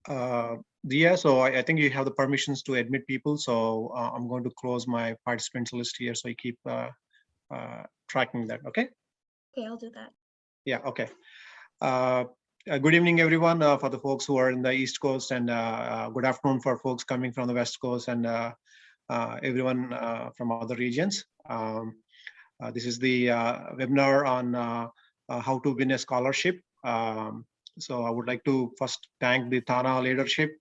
Uh, Dia, so I think you have the permissions to admit people. So I'm going to close my participants list here. So you keep tracking that. Okay. Okay, I'll do that. Yeah. Okay. Uh, Good evening, everyone. For the folks who are in the East Coast, and good afternoon for folks coming from the West Coast, and everyone from other regions. This is the webinar on how to win a scholarship. So I would like to first thank the TANA leadership,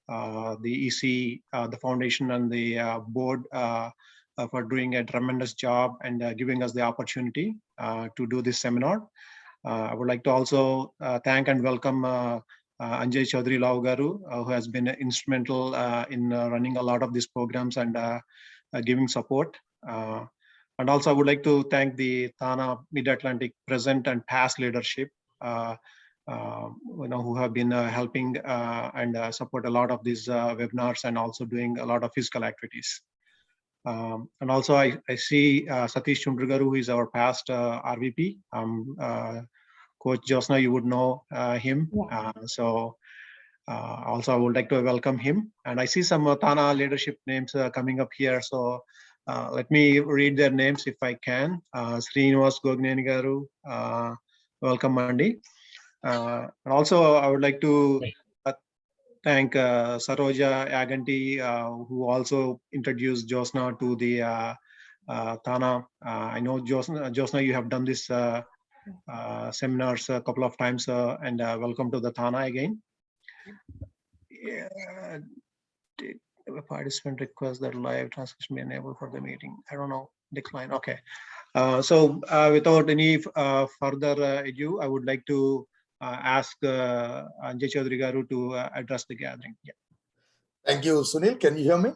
the EC, the foundation, and the board for doing a tremendous job and giving us the opportunity to do this seminar. I would like to also thank and welcome Anjay Chaudhary Lau Garu, who has been instrumental in running a lot of these programs and giving support. And also, I would like to thank the TANA Mid-Atlantic present and past leadership, who have been helping and support a lot of these webinars and also doing a lot of physical activities. And also, I see Satish Chundrugaru, who is our past RVP. Coach Jothsna, you would know him. Yeah. Also, I would like to welcome him. And I see some TANA leadership names coming up here. So let me read their names if I can. Srinivas Gogneni Garu, welcome, Mandi. And also, I would like to thank Saroja Aganti, who also introduced Jothsna to the TANA. I know, Jothsna, you have done this seminars a couple of times, and welcome to the TANA again. Yeah, did a participant request that live transcription be enabled for the meeting? I don't know, decline, okay. So without any further ado, I would like to ask Anjay Chaudhary Garu to address the gathering. Yeah. Thank you, Sunil. Can you hear me?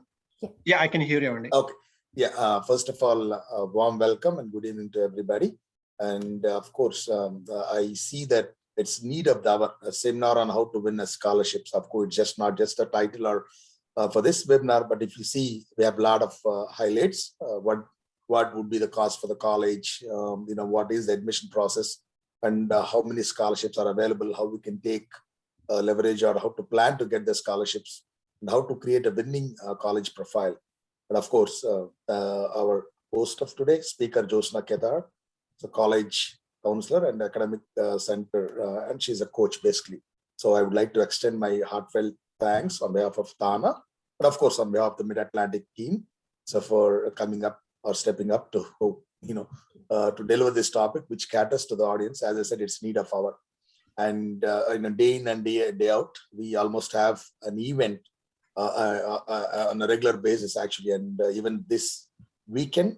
Yeah, I can hear you, Andy. Okay. Yeah. First of all, a warm welcome and good evening to everybody. And of course, I see that it's need of our seminar on how to win a scholarships. Of course, just not just a title or for this webinar, but if you see, we have a lot of highlights. What would be the cost for the college? What is the admission process, and how many scholarships are available? How we can take leverage, or how to plan to get the scholarships, and how to create a winning college profile. And of course, our host of today, Speaker Jothsna Kethar, is a college counselor and academic center, and she's a coach basically. So I would like to extend my heartfelt thanks on behalf of TANA, and of course on behalf of the Mid-Atlantic team, so for coming up or stepping up to to deliver this topic, which caters to the audience. As I said, it's need of hour, and day in and day out, we almost have an event on a regular basis actually, and even this weekend,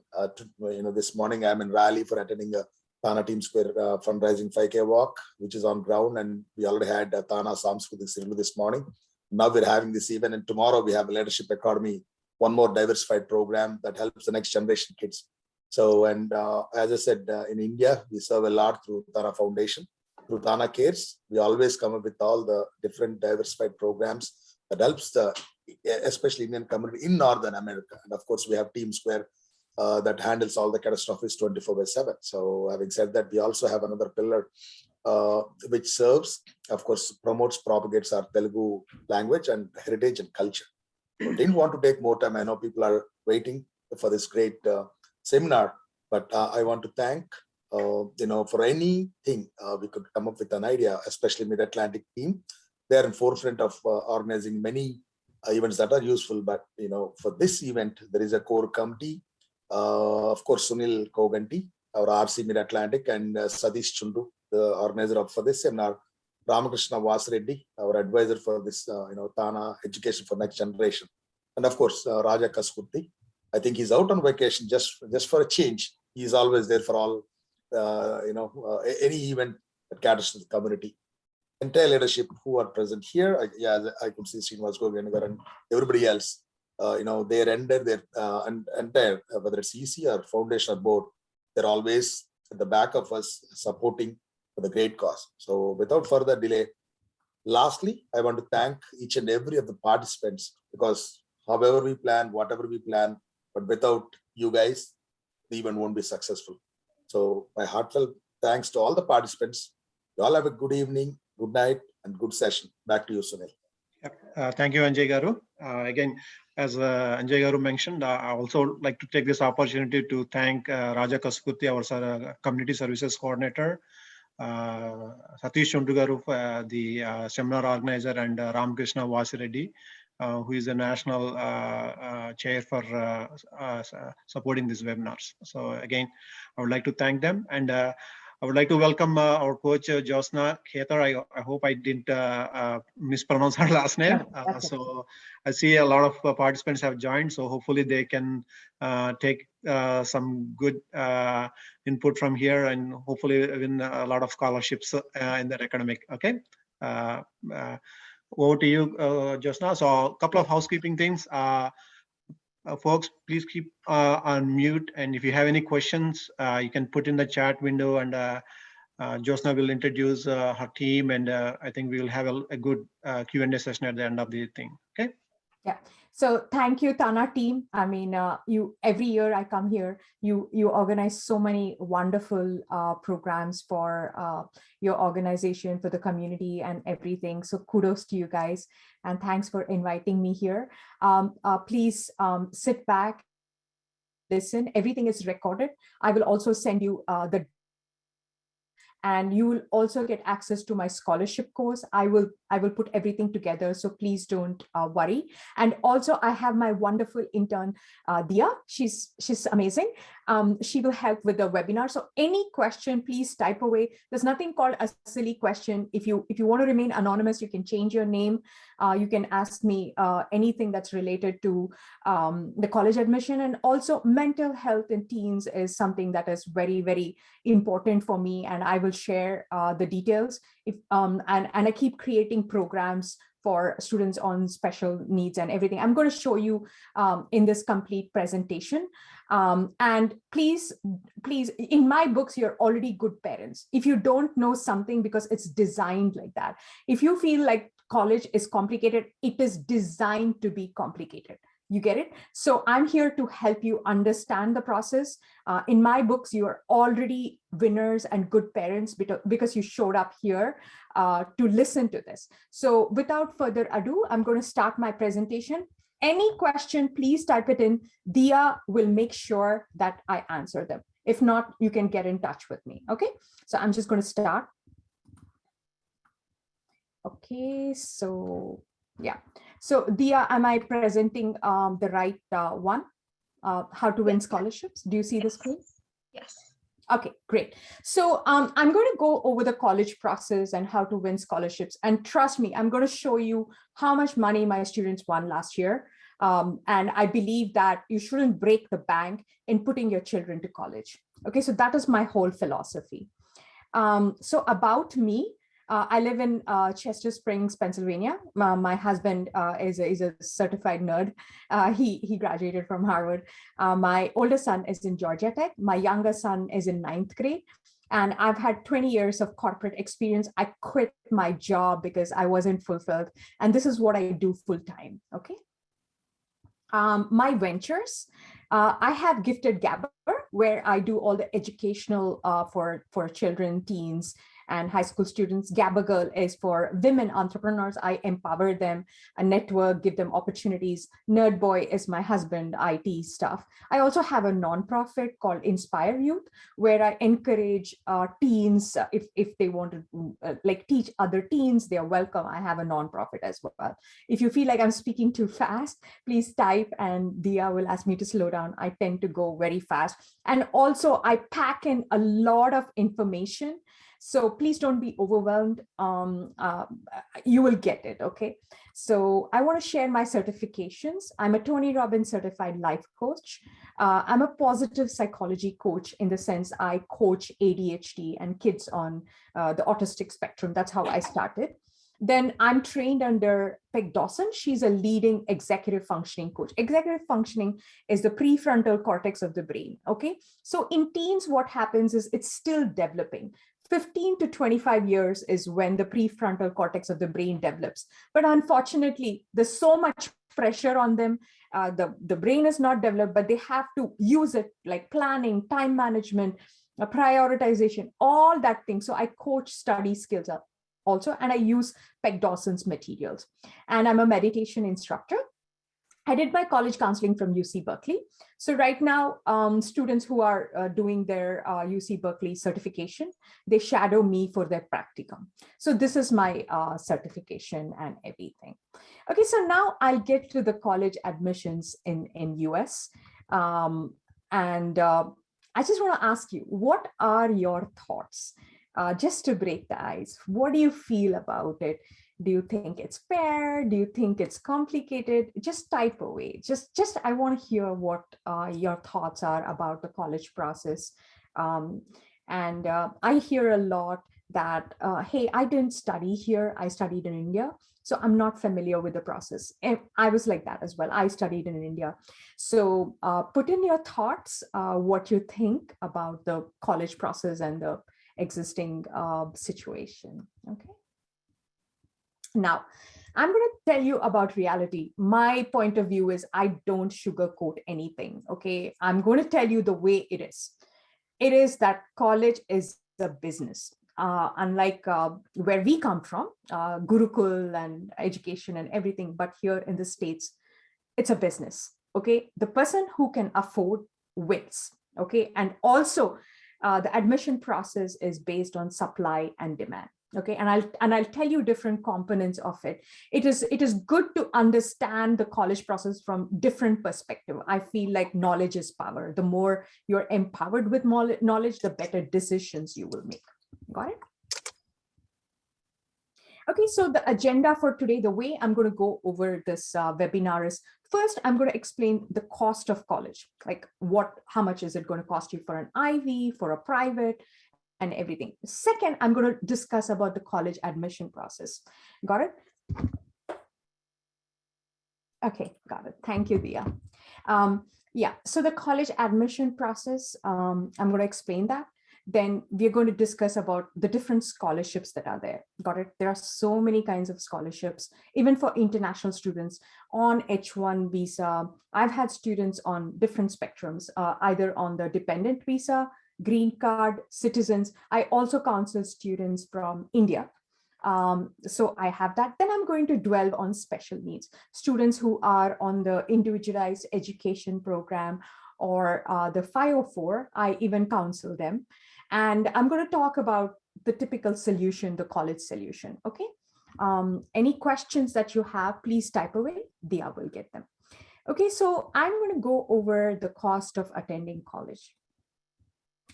this morning I'm in Raleigh for attending a TANA Team Square fundraising 5K walk, which is on ground, and we already had TANA Samskrutik Srilu this morning. Now we're having this event, and tomorrow we have a Leadership Academy, one more diversified program that helps the next generation kids. So, and as I said, in India, we serve a lot through TANA Foundation, through TANA Cares. We always come up with all the different diversified programs that helps the especially Indian community in Northern America. And of course, we have Team Square that handles all the catastrophes 24/7. So having said that, we also have another pillar which serves, of course, promotes, propagates our Telugu language and heritage and culture. So didn't want to take more time. I know people are waiting for this great seminar, but I want to thank, for anything we could come up with an idea, especially Mid-Atlantic team. They are in forefront of organizing many events that are useful. But, for this event, there is a core committee. Of course, Sunil Koganti, our RC Mid-Atlantic, and Satish Chundu, the organizer for this seminar. Ramakrishna Vasreddy, our advisor for this, TANA Education for Next Generation. And of course, Raja Kaskurti. I think he's out on vacation just for a change. He's always there for all, any event that caters to the community. Entire leadership who are present here. I could see Srinivas Goganegar and everybody else. They render their entire, whether it's EC or foundation or board, they're always at the back of us supporting for the great cause. So without further delay, lastly, I want to thank each and every of the participants, because however we plan, whatever we plan, but without you guys, the event won't be successful. So my heartfelt thanks to all the participants. You all have a good evening, good night, and good session. Back to you, Sunil. Thank you, Anjay Garu. Again, as Anjay Garu mentioned, I also like to take this opportunity to thank Raja Kaskuti, our community services coordinator, Satish Shundugaru, the seminar organizer, and Ramakrishna Vasireddy, who is the national chair for supporting these webinars. So again, I would like to thank them, and I would like to welcome our coach Jothsna Kethar. I hope I didn't mispronounce her last name. So I see a lot of participants have joined, so hopefully they can take some good input from here and hopefully win a lot of scholarships in their academic. Okay. Over to you, Jothsna. So a couple of housekeeping things. Folks, please keep on mute. And if you have any questions, you can put in the chat window, and Jothsna will introduce her team. And I think we will have a good Q&A session at the end of the thing. Okay. Yeah. So thank you, TANA team. I mean, every year I come here, you organize so many wonderful programs for your organization, for the community and everything. So kudos to you guys. And thanks for inviting me here. Please sit back, listen. Everything is recorded. I will also send you the and you will also get access to my scholarship course. I will put everything together, so please don't worry. And also I have my wonderful intern, Dia. She's amazing. She will help with the webinar. So any question, please type away. There's nothing called a silly question. If you want to remain anonymous, you can change your name. You can ask me anything that's related to the college admission, and also mental health in teens is something that is very, very important for me, and I will share the details. And I keep creating programs for students on special needs and everything. I'm going to show you in this complete presentation. And please, in my books, you're already good parents. If you don't know something because it's designed like that, if you feel like college is complicated, it is designed to be complicated. You get it? So I'm here to help you understand the process. In my books, you are already winners and good parents because you showed up here to listen to this. So without further ado, I'm going to start my presentation. Any question, please type it in. Dia will make sure that I answer them. If not, you can get in touch with me. Okay, so I'm just going to start. Okay, so yeah. So Dia, am I presenting the right one? How to win scholarships? Do you see the screen? Yes. Okay, great. So I'm going to go over the college process and how to win scholarships. And trust me, I'm going to show you how much money my students won last year. And I believe that you shouldn't break the bank in putting your children to college. Okay, so that is my whole philosophy. So about me, I live in Chester Springs, Pennsylvania. My husband is a certified nerd. He graduated from Harvard. My older son is in Georgia Tech. My younger son is in 9th grade. And I've had 20 years of corporate experience. I quit my job because I wasn't fulfilled. And this is what I do full time, okay? My ventures, I have Gifted Gabber, where I do all the educational for children, teens, and high school students. Gabber Girl is for women entrepreneurs. I empower them, a network, give them opportunities. Nerd Boy is my husband, IT stuff. I also have a nonprofit called Inspire Youth, where I encourage teens, if they want to like teach other teens, they are welcome. I have a nonprofit as well. If you feel like I'm speaking too fast, please type and Dia will ask me to slow down. I tend to go very fast. And also I pack in a lot of information. So please don't be overwhelmed. You will get it, okay? So I want to share my certifications. I'm a Tony Robbins certified life coach. I'm a positive psychology coach in the sense I coach ADHD and kids on the autistic spectrum. That's how I started. Then I'm trained under Peg Dawson. She's a leading executive functioning coach. Executive functioning is the prefrontal cortex of the brain, okay? So in teens, what happens is it's still developing. 15 to 25 years is when the prefrontal cortex of the brain develops. But unfortunately, there's so much pressure on them. The brain is not developed, but they have to use it like planning, time management, prioritization, all that thing. So I coach study skills up. also, and I use Peg Dawson's materials. And I'm a meditation instructor. I did my college counseling from UC Berkeley. So right now, students who are doing their UC Berkeley certification, they shadow me for their practicum. So this is my certification and everything. Okay, so now I'll get to the college admissions in US. I just want to ask you, what are your thoughts? Just to break the ice, what do you feel about it? Do you think it's fair? Do you think it's complicated? Just type away. I want to hear what your thoughts are about the college process. I hear a lot that, hey, I didn't study here. I studied in India. So I'm not familiar with the process. And I was like that as well. I studied in India. So put in your thoughts, what you think about the college process and the existing situation. Okay. Now, I'm going to tell you about reality. My point of view is I don't sugarcoat anything, okay? I'm going to tell you the way it is. It is that college is a business. Unlike where we come from, Gurukul and education and everything, but here in the States, it's a business, okay? The person who can afford wins, okay? And also, the admission process is based on supply and demand. Okay, and I'll tell you different components of it. It is good to understand the college process from different perspective. I feel like knowledge is power. The more you're empowered with knowledge, the better decisions you will make. Got it? Okay, so the agenda for today, the way I'm going to go over this webinar is, first, I'm going to explain the cost of college, like how much is it going to cost you for an Ivy, for a private, and everything. Second, I'm going to discuss about the college admission process. Got it? Okay, got it. Thank you, Dia. Yeah, so the college admission process, I'm going to explain that. Then we're going to discuss about the different scholarships that are there. Got it? There are so many kinds of scholarships, even for international students on H-1 visa. I've had students on different spectrums, either on the dependent visa, green card, citizens. I also counsel students from India. So I have that. Then I'm going to dwell on special needs, students who are on the individualized education program or the 504. I even counsel them. And I'm going to talk about the typical solution, the college solution. Okay. Any questions that you have, please type away. Dia will get them. Okay. So I'm going to go over the cost of attending college.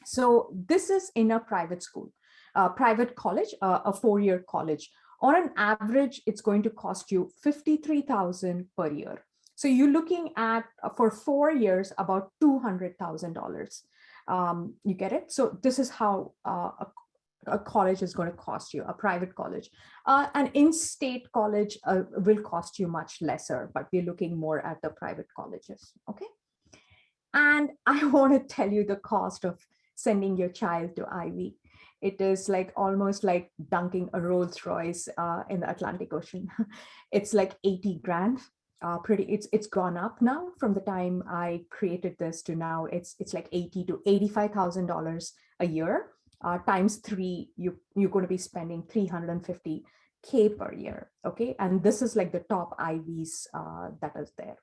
So this is in a private school, private college, a 4-year college. On an average, it's going to cost you $53,000 per year. So you're looking at, for 4 years, about $200,000. You get it? So this is how a college is going to cost you, a private college. An in-state college will cost you much lesser, but we're looking more at the private colleges, okay? And I want to tell you the cost of sending your child to Ivy. It is like almost like dunking a Rolls Royce in the Atlantic Ocean. It's like 80 grand. It's gone up now from the time I created this to now. It's like $80,000 to $85,000 a year. Times 3, you're going to be spending $350K per year. Okay, and this is like the top Ivies that is there.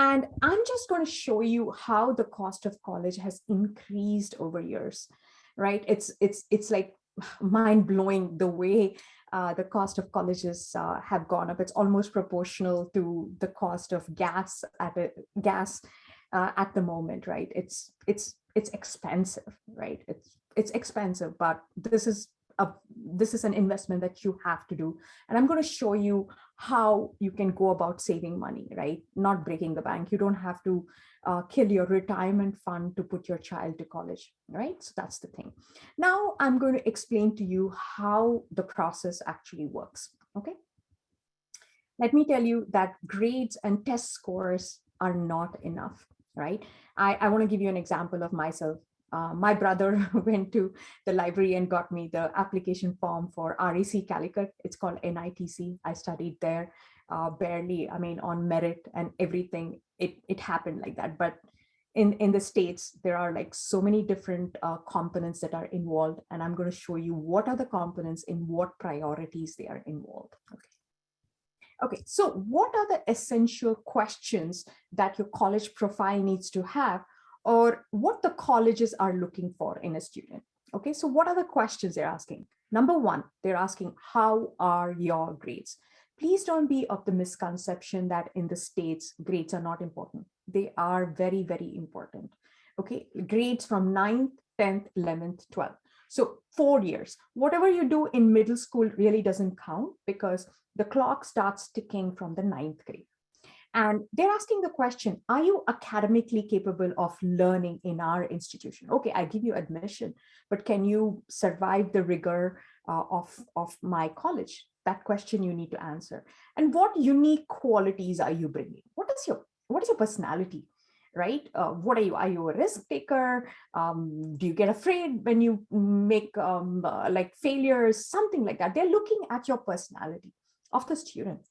And I'm just going to show you how the cost of college has increased over years, right? It's like mind-blowing the way the cost of colleges have gone up. It's almost proportional to the cost of gas at the moment, right? It's expensive, right? It's expensive, but this is an investment that you have to do. And I'm going to show you how you can go about saving money, right? Not breaking the bank. You don't have to kill your retirement fund to put your child to college, right? So that's the thing. Now I'm going to explain to you how the process actually works, okay? Let me tell you that grades and test scores are not enough, right? I want to give you an example of myself. My brother went to the library and got me the application form for REC Calicut. It's called NITC. I studied there barely, I mean, on merit and everything. It happened like that. But in the States, there are like so many different components that are involved. And I'm going to show you what are the components in what priorities they are involved. Okay, so what are the essential questions that your college profile needs to have, or what the colleges are looking for in a student? Okay, so what are the questions they're asking? Number one, they're asking, how are your grades? Please don't be of the misconception that in the States, grades are not important. They are very, very important. Okay, grades from 9th, 10th, 11th, 12th. So 4 years, whatever you do in middle school really doesn't count because the clock starts ticking from the 9th grade. And they're asking the question, are you academically capable of learning in our institution? Okay, I give you admission, but can you survive the rigor of my college? That question you need to answer. And what unique qualities are you bringing? What is your personality? Right? What are you? Are you a risk taker? Do you get afraid when you make like failures? Something like that. They're looking at your personality of the student.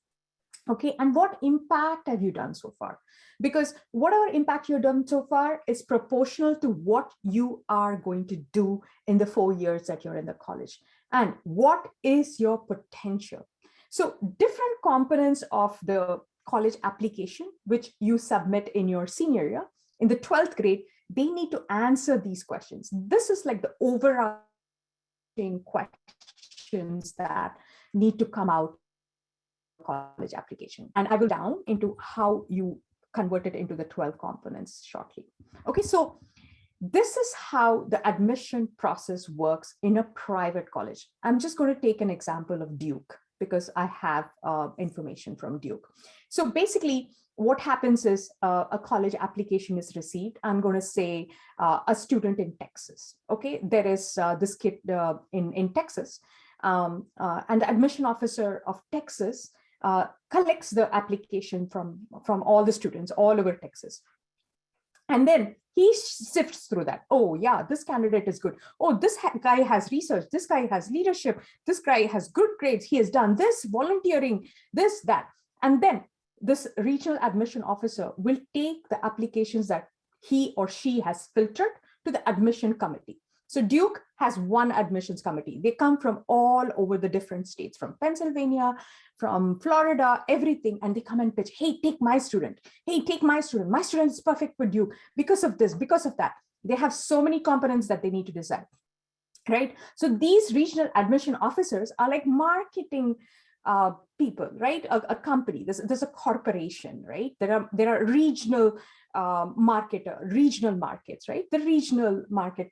Okay, and what impact have you done so far? Because whatever impact you've done so far is proportional to what you are going to do in the 4 years that you're in the college. And what is your potential? So different components of the college application, which you submit in your senior year, in the 12th grade, they need to answer these questions. This is like the overarching questions that need to come out college application. And I will down into how you convert it into the 12 components shortly. Okay, so this is how the admission process works in a private college. I'm just going to take an example of Duke because I have information from Duke. So basically what happens is a college application is received. I'm going to say a student in Texas. Okay, there is this kid in Texas and the admission officer of Texas collects the application from all the students all over Texas. And then he sifts through that. Oh yeah, this candidate is good. Oh, this guy has research. This guy has leadership. This guy has good grades. He has done this, volunteering, this, that. And then this regional admission officer will take the applications that he or she has filtered to the admission committee. So Duke has one admissions committee. They come from all over the different states, from Pennsylvania, from Florida, everything. And they come and pitch, hey, take my student. Hey, take my student. My student is perfect for Duke because of this, because of that. They have so many components that they need to decide, right? So these regional admission officers are like marketing people, right? A company, there's a corporation, right? There are regional regional markets, right? The regional market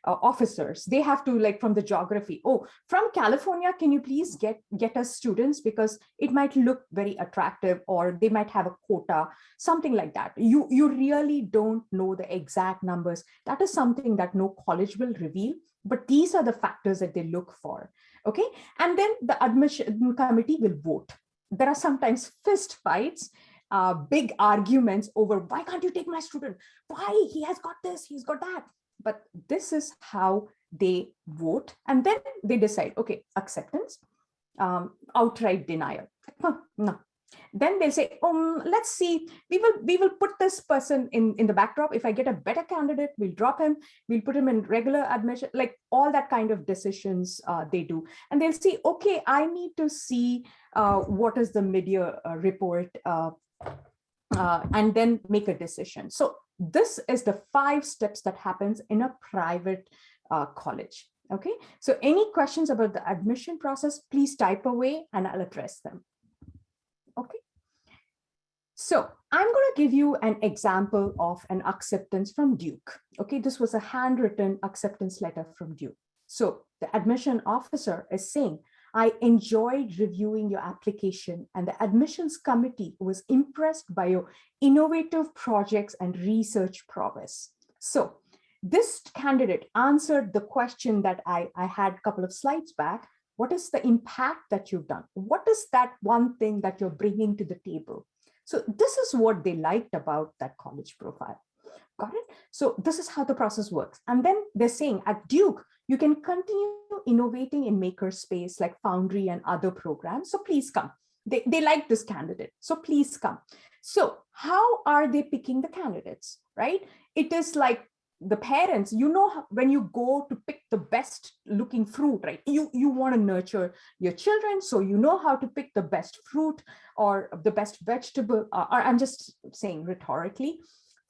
officers, they have to, like, from the geography, oh, from California, can you please get us students because it might look very attractive, or they might have a quota, something like that. You really don't know the exact numbers. That is something that no college will reveal, but these are the factors that they look for. Okay, and then the admission committee will vote. There are sometimes fist fights, big arguments over why can't you take my student? Why? He has got this, he's got that. But this is how they vote. And then they decide, okay, acceptance, outright denial. No. Then they'll say, let's see, we will put this person in the backdrop. If I get a better candidate, we'll drop him. We'll put him in regular admission, like all that kind of decisions they do. And they'll see, okay, I need to see what is the mid-year report and then make a decision. So this is the 5 steps that happens in a private college. Okay, so any questions about the admission process, please type away and I'll address them. Okay, so I'm going to give you an example of an acceptance from Duke. Okay, this was a handwritten acceptance letter from Duke. So the admission officer is saying, I enjoyed reviewing your application and the admissions committee was impressed by your innovative projects and research prowess. So this candidate answered the question that I had a couple of slides back. What is the impact that you've done? What is that one thing that you're bringing to the table? So this is what they liked about that college profile. Got it? So this is how the process works. And then they're saying at Duke, you can continue innovating in makerspace like Foundry and other programs. So please come. They like this candidate. So please come. So how are they picking the candidates, right? it is like the parents, you know, when you go to pick the best looking fruit, right? You want to nurture your children, so you know how to pick the best fruit or the best vegetable, or I'm just saying rhetorically,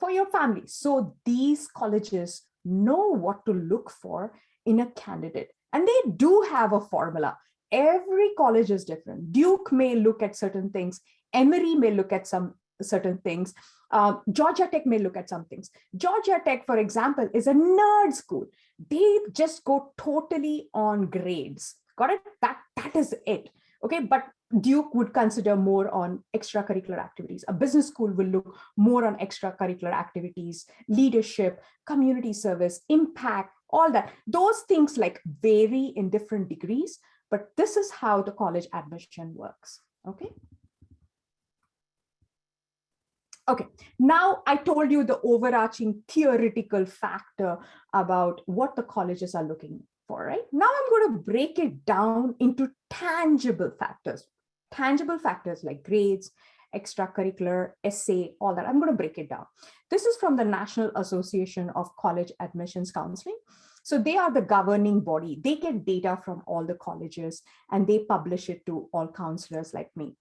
for your family. So these colleges know what to look for in a candidate, and they do have a formula. Every college is different. Duke may look at certain things, Emory may look at some certain things, Georgia Tech may look at some things. Georgia Tech, for example, is a nerd school. They just go totally on grades. Got it? That is it. Okay, but Duke would consider more on extracurricular activities. A business school will look more on extracurricular activities, leadership, community service, impact, all that. Those things like vary in different degrees, but this is how the college admission works. Okay. Okay, now I told you the overarching theoretical factor about what the colleges are looking for, right? Now I'm going to break it down into tangible factors like grades, extracurricular, essay, all that. I'm going to break it down. This is from the National Association of College Admissions Counseling. So they are the governing body. They get data from all the colleges and they publish it to all counselors like me,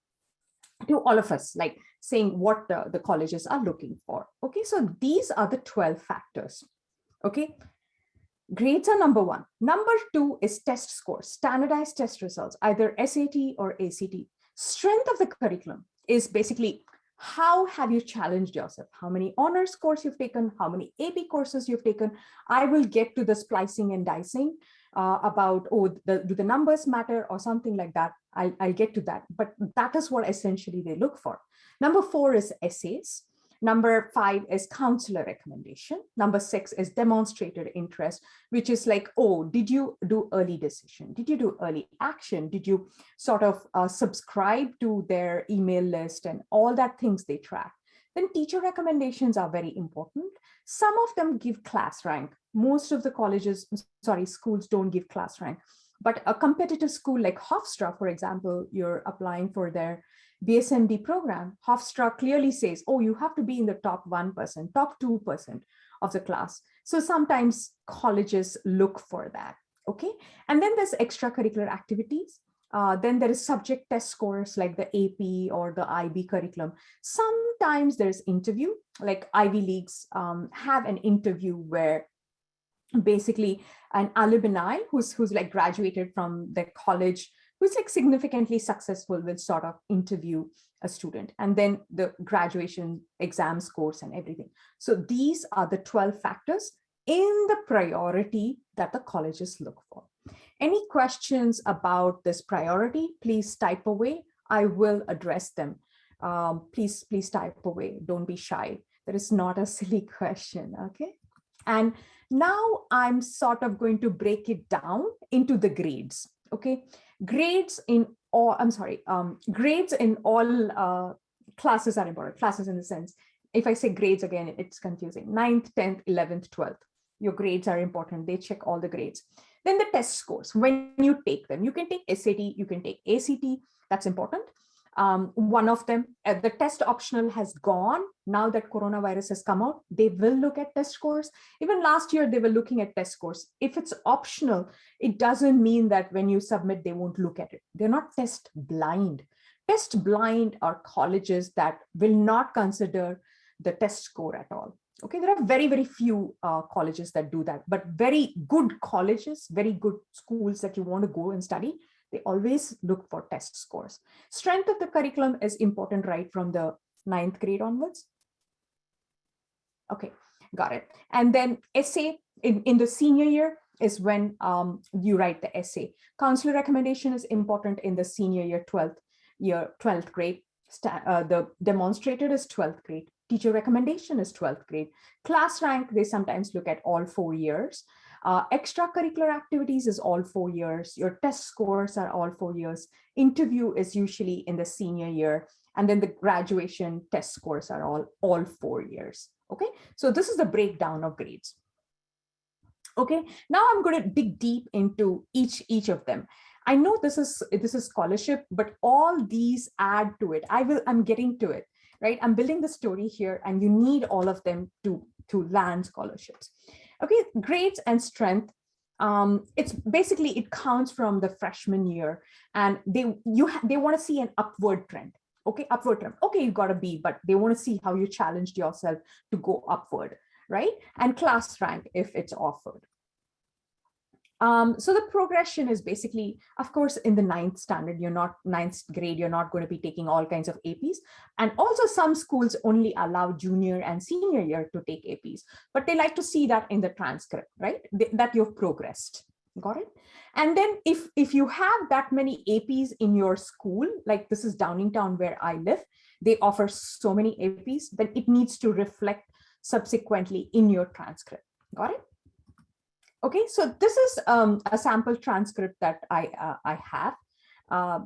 to all of us, like saying what the colleges are looking for. Okay, so these are the 12 factors. Okay, grades are number one. Number two is test scores, standardized test results, either SAT or ACT. Strength of the curriculum is basically how have you challenged yourself? How many honors course you've taken? How many AP courses you've taken? I will get to the splicing and dicing about, do the numbers matter or something like that. I'll get to that, but that is what essentially they look for. Number four is essays. Number five is counselor recommendation. Number six is demonstrated interest, which is like, did you do early decision? Did you do early action? Did you sort of subscribe to their email list and all that things they track? Then teacher recommendations are very important. Some of them give class rank. Most of the schools don't give class rank. But a competitive school like Hofstra, for example, you're applying for their BSMD program, Hofstra clearly says, you have to be in the top 1%, top 2% of the class. So sometimes colleges look for that, okay? And then there's extracurricular activities. Then there is subject test scores like the AP or the IB curriculum. Sometimes there's interview, like Ivy Leagues have an interview where basically an alumni who's like graduated from the college, who's like significantly successful, will sort of interview a student, and then the graduation exam scores and everything. So these are the 12 factors in the priority that the colleges look for. Any questions about this priority, please type away. I will address them. Please type away. Don't be shy. There is not a silly question, okay? And now I'm sort of going to break it down into the grades, okay? Grades in all classes are important. Classes in the sense, if I say grades again, it's confusing. 9th, 10th, 11th, 12th. Your grades are important. They check all the grades. Then the test scores, when you take them, you can take SAT, you can take ACT. That's important. One of them, the test optional has gone. Now that coronavirus has come out, they will look at test scores. Even last year, they were looking at test scores. If it's optional, it doesn't mean that when you submit, they won't look at it. They're not test blind. Test blind are colleges that will not consider the test score at all. Okay, there are very, very few colleges that do that, but very good colleges, very good schools that you want to go and study, they always look for test scores. Strength of the curriculum is important right from the 9th grade onwards. Okay, got it. And then essay in the senior year is when you write the essay. Counselor recommendation is important in the senior year, 12th grade. The demonstrated is 12th grade. Teacher recommendation is 12th grade. Class rank, they sometimes look at all 4 years. Extracurricular activities is all 4 years. Your test scores are all 4 years. Interview is usually in the senior year. And then the graduation test scores are all 4 years. Okay, so this is the breakdown of grades. Okay, now I'm going to dig deep into each of them. I know this is scholarship, but all these add to it. I'm getting to it, right? I'm building the story here, and you need all of them to to land scholarships. Okay, grades and strength. It's basically, it counts from the freshman year, and they want to see an upward trend. Okay, upward trend. Okay, you got a B, but they want to see how you challenged yourself to go upward, right? And class rank if it's offered. So the progression is basically, of course, in the ninth grade, you're not going to be taking all kinds of APs. And also some schools only allow junior and senior year to take APs, but they like to see that in the transcript, right? That you've progressed. Got it? And then if you have that many APs in your school, like this is Downingtown where I live, they offer so many APs, then it needs to reflect subsequently in your transcript. Got it? Okay, so this is a sample transcript that I have.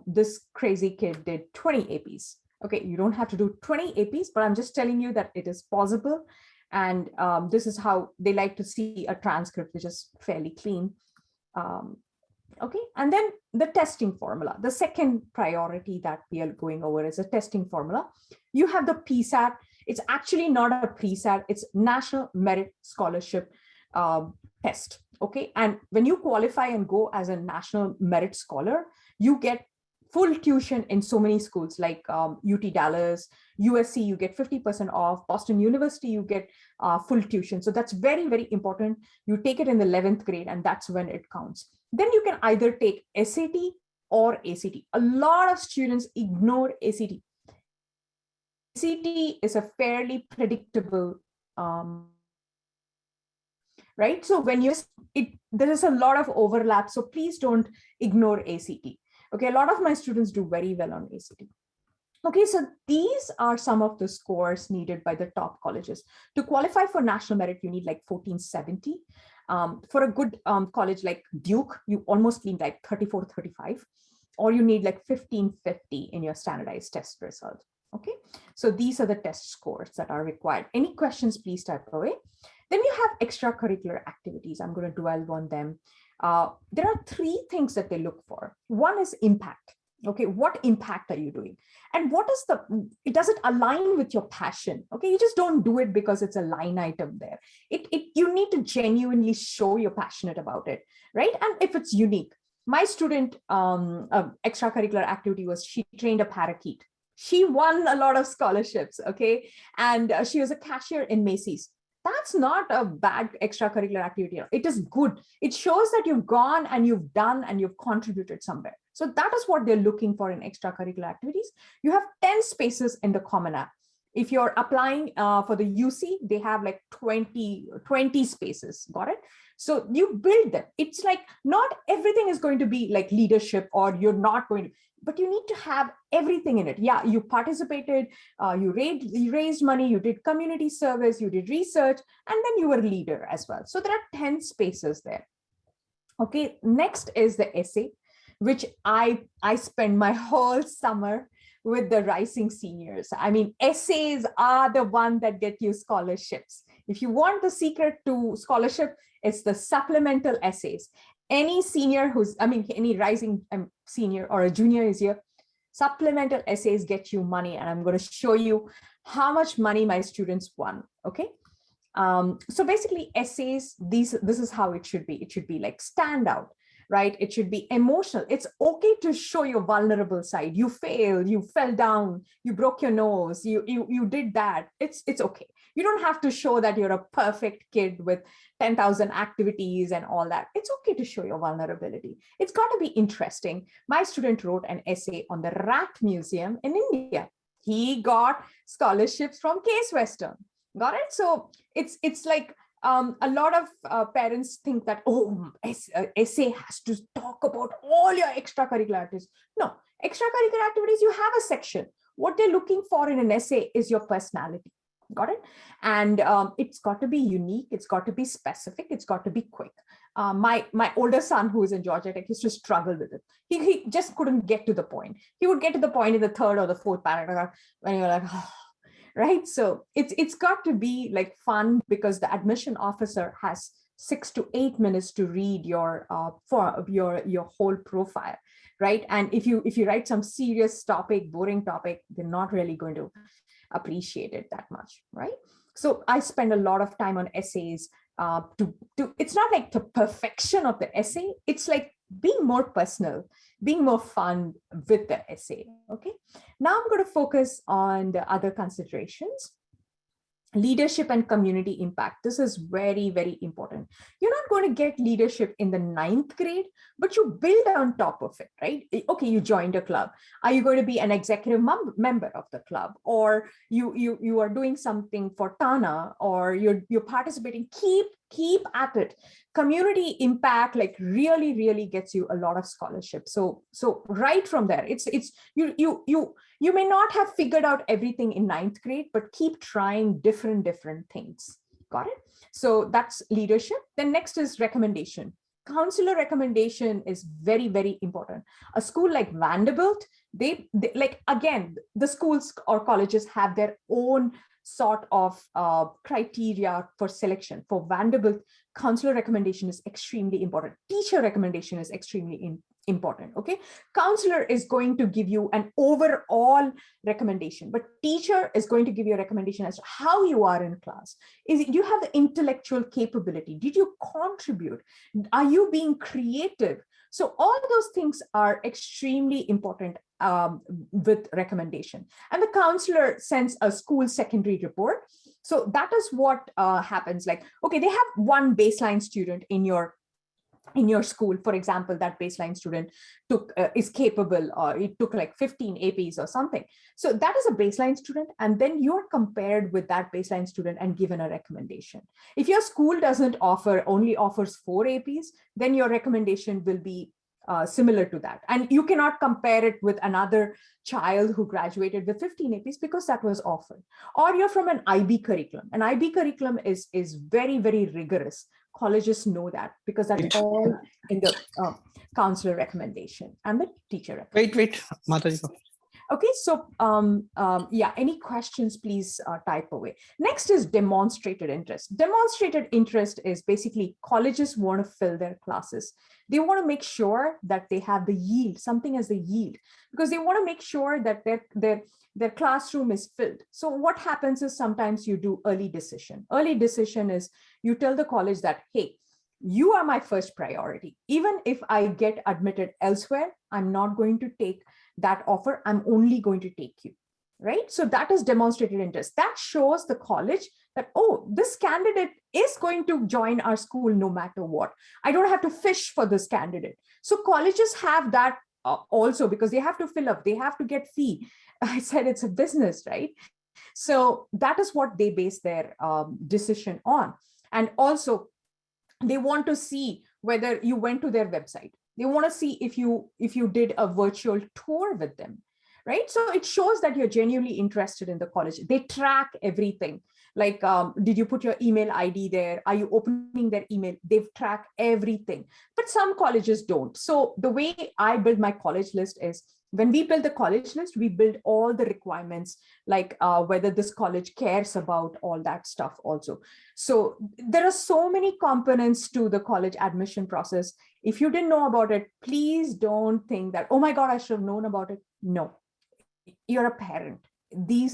This crazy kid did 20 APs. Okay, you don't have to do 20 APs, but I'm just telling you that it is possible. And this is how they like to see a transcript, which is fairly clean. Okay, and then the testing formula. The second priority that we are going over is a testing formula. You have the PSAT. It's actually not a PSAT, it's National Merit Scholarship test. Okay, and when you qualify and go as a National Merit Scholar, you get full tuition in so many schools like UT Dallas, USC, you get 50% off, Boston University, you get full tuition. So that's very, very important. You take it in the 11th grade and that's when it counts. Then you can either take SAT or ACT. A lot of students ignore ACT. ACT is a fairly predictable, right? So when there is a lot of overlap. So please don't ignore ACT. Okay, a lot of my students do very well on ACT. Okay, so these are some of the scores needed by the top colleges. To qualify for national merit, you need like 1470. For a good college like Duke, you almost need like 34, 35, or you need like 1550 in your standardized test result. Okay, so these are the test scores that are required. Any questions, please type away. Then you have extracurricular activities. I'm going to dwell on them. There are three things that they look for. One is impact. Okay, what impact are you doing? And what is does it align with your passion? Okay, you just don't do it because it's a line item there. You need to genuinely show you're passionate about it, right? And if it's unique. My student extracurricular activity was she trained a parakeet. She won a lot of scholarships, okay? And she was a cashier in Macy's. That's not a bad extracurricular activity. It is good. It shows that you've gone and you've done and you've contributed somewhere. So that is what they're looking for in extracurricular activities. You have 10 spaces in the Common App. If you're applying for the UC, they have like 20 spaces, got it? So you build them. It's like not everything is going to be like leadership or you're not going to, but you need to have everything in it. Yeah, you participated, you raised money, you did community service, you did research, and then you were a leader as well. So there are 10 spaces there. Okay, next is the essay, which I spend my whole summer with the rising seniors. I mean, essays are the one that get you scholarships. If you want the secret to scholarship, it's the supplemental essays. Any senior any rising senior or a junior is here, supplemental essays get you money. And I'm going to show you how much money my students won, okay? So basically essays, this is how it should be. It should be like standout, right? It should be emotional. It's okay to show your vulnerable side. You failed, you fell down, you broke your nose, you did that. It's okay. You don't have to show that you're a perfect kid with 10,000 activities and all that. It's okay to show your vulnerability. It's got to be interesting. My student wrote an essay on the Rat Museum in India. He got scholarships from Case Western. Got it? So it's like a lot of parents think that, oh, essay has to talk about all your extracurricular activities. No, extracurricular activities, you have a section. What they're looking for in an essay is your personality. Got it? And it's got to be unique. It's got to be specific. It's got to be quick. My older son, who is in Georgia Tech, used to struggle with it. He just couldn't get to the point. He would get to the point in the third or the fourth paragraph when you're like, oh, right? So it's got to be like fun because the admission officer has 6 to 8 minutes to read your whole profile, right? And if you write some serious topic, boring topic, they're not really going to appreciate it that much, right? So I spend a lot of time on essays. It's not like the perfection of the essay. It's like being more personal, being more fun with the essay. Okay. Now I'm going to focus on the other considerations. Leadership and community impact. This is very, very important. You're not going to get leadership in the 9th grade, but you build on top of it, right? Okay, you joined a club. Are you going to be an executive member of the club? Or you are doing something for TANA, or you're participating? Keep at it. Community impact like really gets you a lot of scholarship. So right from there, it's you may not have figured out everything in 9th grade, but keep trying different things. Got it? So that's leadership. Then next is recommendation. Counselor recommendation is very important. A school like Vanderbilt, they like, again, the schools or colleges have their own sort of criteria for selection. For Vanderbilt, counselor recommendation is extremely important. Teacher recommendation is extremely important. Okay, counselor is going to give you an overall recommendation, but teacher is going to give you a recommendation as to how you are in class. Do you have the intellectual capability? Did you contribute? Are you being creative? So all those things are extremely important with recommendation. And the counselor sends a school secondary report. So that is what happens. Like, okay, they have one baseline student in your school. For example, that baseline student is capable, or it took like 15 APs or something. So that is a baseline student. And then you're compared with that baseline student and given a recommendation. If your school only offers 4 APs, then your recommendation will be similar to that. And you cannot compare it with another child who graduated with 15 APs because that was offered. Or you're from an IB curriculum. An IB curriculum is very rigorous. Colleges know that because that's all in the counselor recommendation and the teacher recommendation. Wait, Mataji. Okay, so yeah, any questions, please type away. Next is demonstrated interest. Demonstrated interest is basically colleges want to fill their classes. They want to make sure that they have the yield, something as the yield, because they want to make sure that their classroom is filled. So what happens is sometimes you do early decision. Early decision is you tell the college that, hey, you are my first priority. Even if I get admitted elsewhere, I'm not going to take that offer. I'm only going to take you, right? So that is demonstrated interest. That shows the college that, oh, this candidate is going to join our school no matter what. I don't have to fish for this candidate. So colleges have that also because they have to fill up, they have to get fee. I said it's a business, right? So that is what they base their decision on. And also, they want to see whether you went to their website. They want to see if you did a virtual tour with them, right? So it shows that you're genuinely interested in the college. They track everything. Like, did you put your email ID there? Are you opening their email? They've tracked everything. But some colleges don't. So the way I build my college list is, when we build the college list, we build all the requirements, like whether this college cares about all that stuff also. So there are so many components to the college admission process. If you didn't know about it, please don't think that, oh my God, I should have known about it. No, you're a parent. They've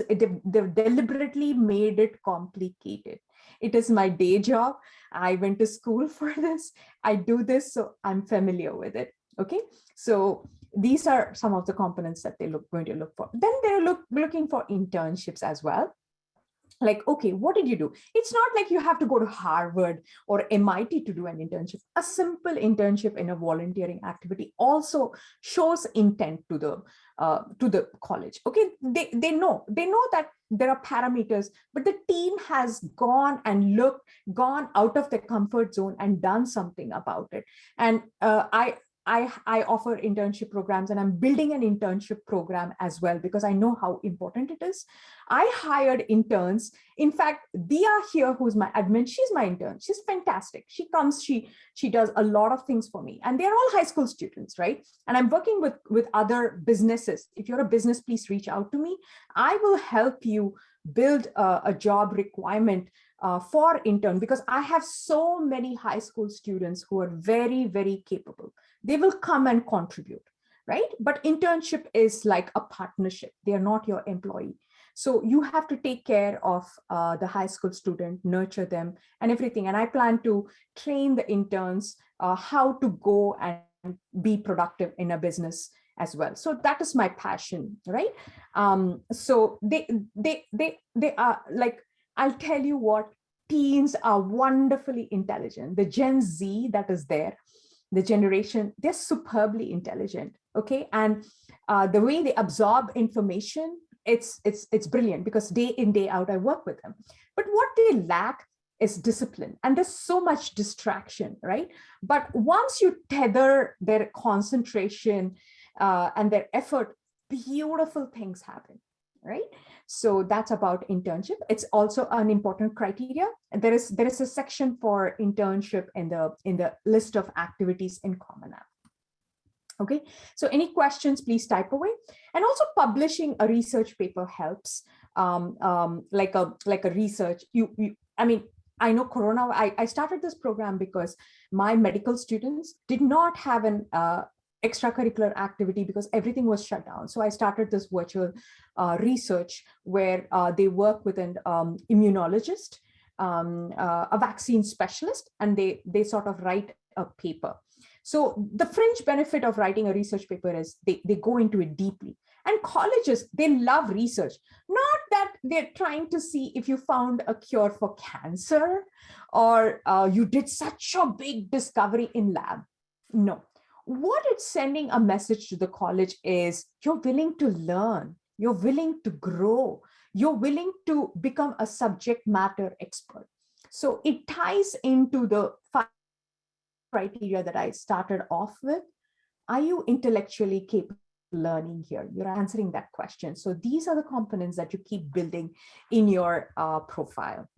deliberately made it complicated. It is my day job. I went to school for this. I do this, so I'm familiar with it. Okay, so these are some of the components that they're going to look for. Then they're looking for internships as well. Like, okay, what did you do? It's not like you have to go to Harvard or MIT to do an internship. A simple internship in a volunteering activity also shows intent to the college. Okay, they know that there are parameters, but the team has gone out of their comfort zone and done something about it. And I offer internship programs, and I'm building an internship program as well because I know how important it is. I hired interns. In fact, Dia here, who's my admin, she's my intern. She's fantastic. She comes, she does a lot of things for me, and they're all high school students, right? And I'm working with other businesses. If you're a business, please reach out to me. I will help you build a job requirement for intern, because I have so many high school students who are very, very capable. They will come and contribute, right? But internship is like a partnership. They are not your employee. So you have to take care of the high school student, nurture them and everything. And I plan to train the interns how to go and be productive in a business as well. So that is my passion, right? So they are like, I'll tell you what, teens are wonderfully intelligent. The Gen Z that is there, the generation, they're superbly intelligent, okay? And the way they absorb information, it's brilliant, because day in, day out, I work with them. But what they lack is discipline, and there's so much distraction, right? But once you tether their concentration and their effort, beautiful things happen, right? So that's about internship. It's also an important criteria. And there is a section for internship in the list of activities in Common App. Okay, so any questions, please type away. And also publishing a research paper helps, like a research. I mean, I know Corona, I started this program because my medical students did not have an extracurricular activity because everything was shut down. So I started this virtual research where they work with an immunologist, a vaccine specialist, and they sort of write a paper. So the fringe benefit of writing a research paper is they go into it deeply. And colleges, they love research. Not that they're trying to see if you found a cure for cancer or you did such a big discovery in lab. No. What it's sending a message to the college is you're willing to learn, you're willing to grow, you're willing to become a subject matter expert. So it ties into the criteria that I started off with. Are you intellectually capable of learning here? You're answering that question. So these are the components that you keep building in your profile.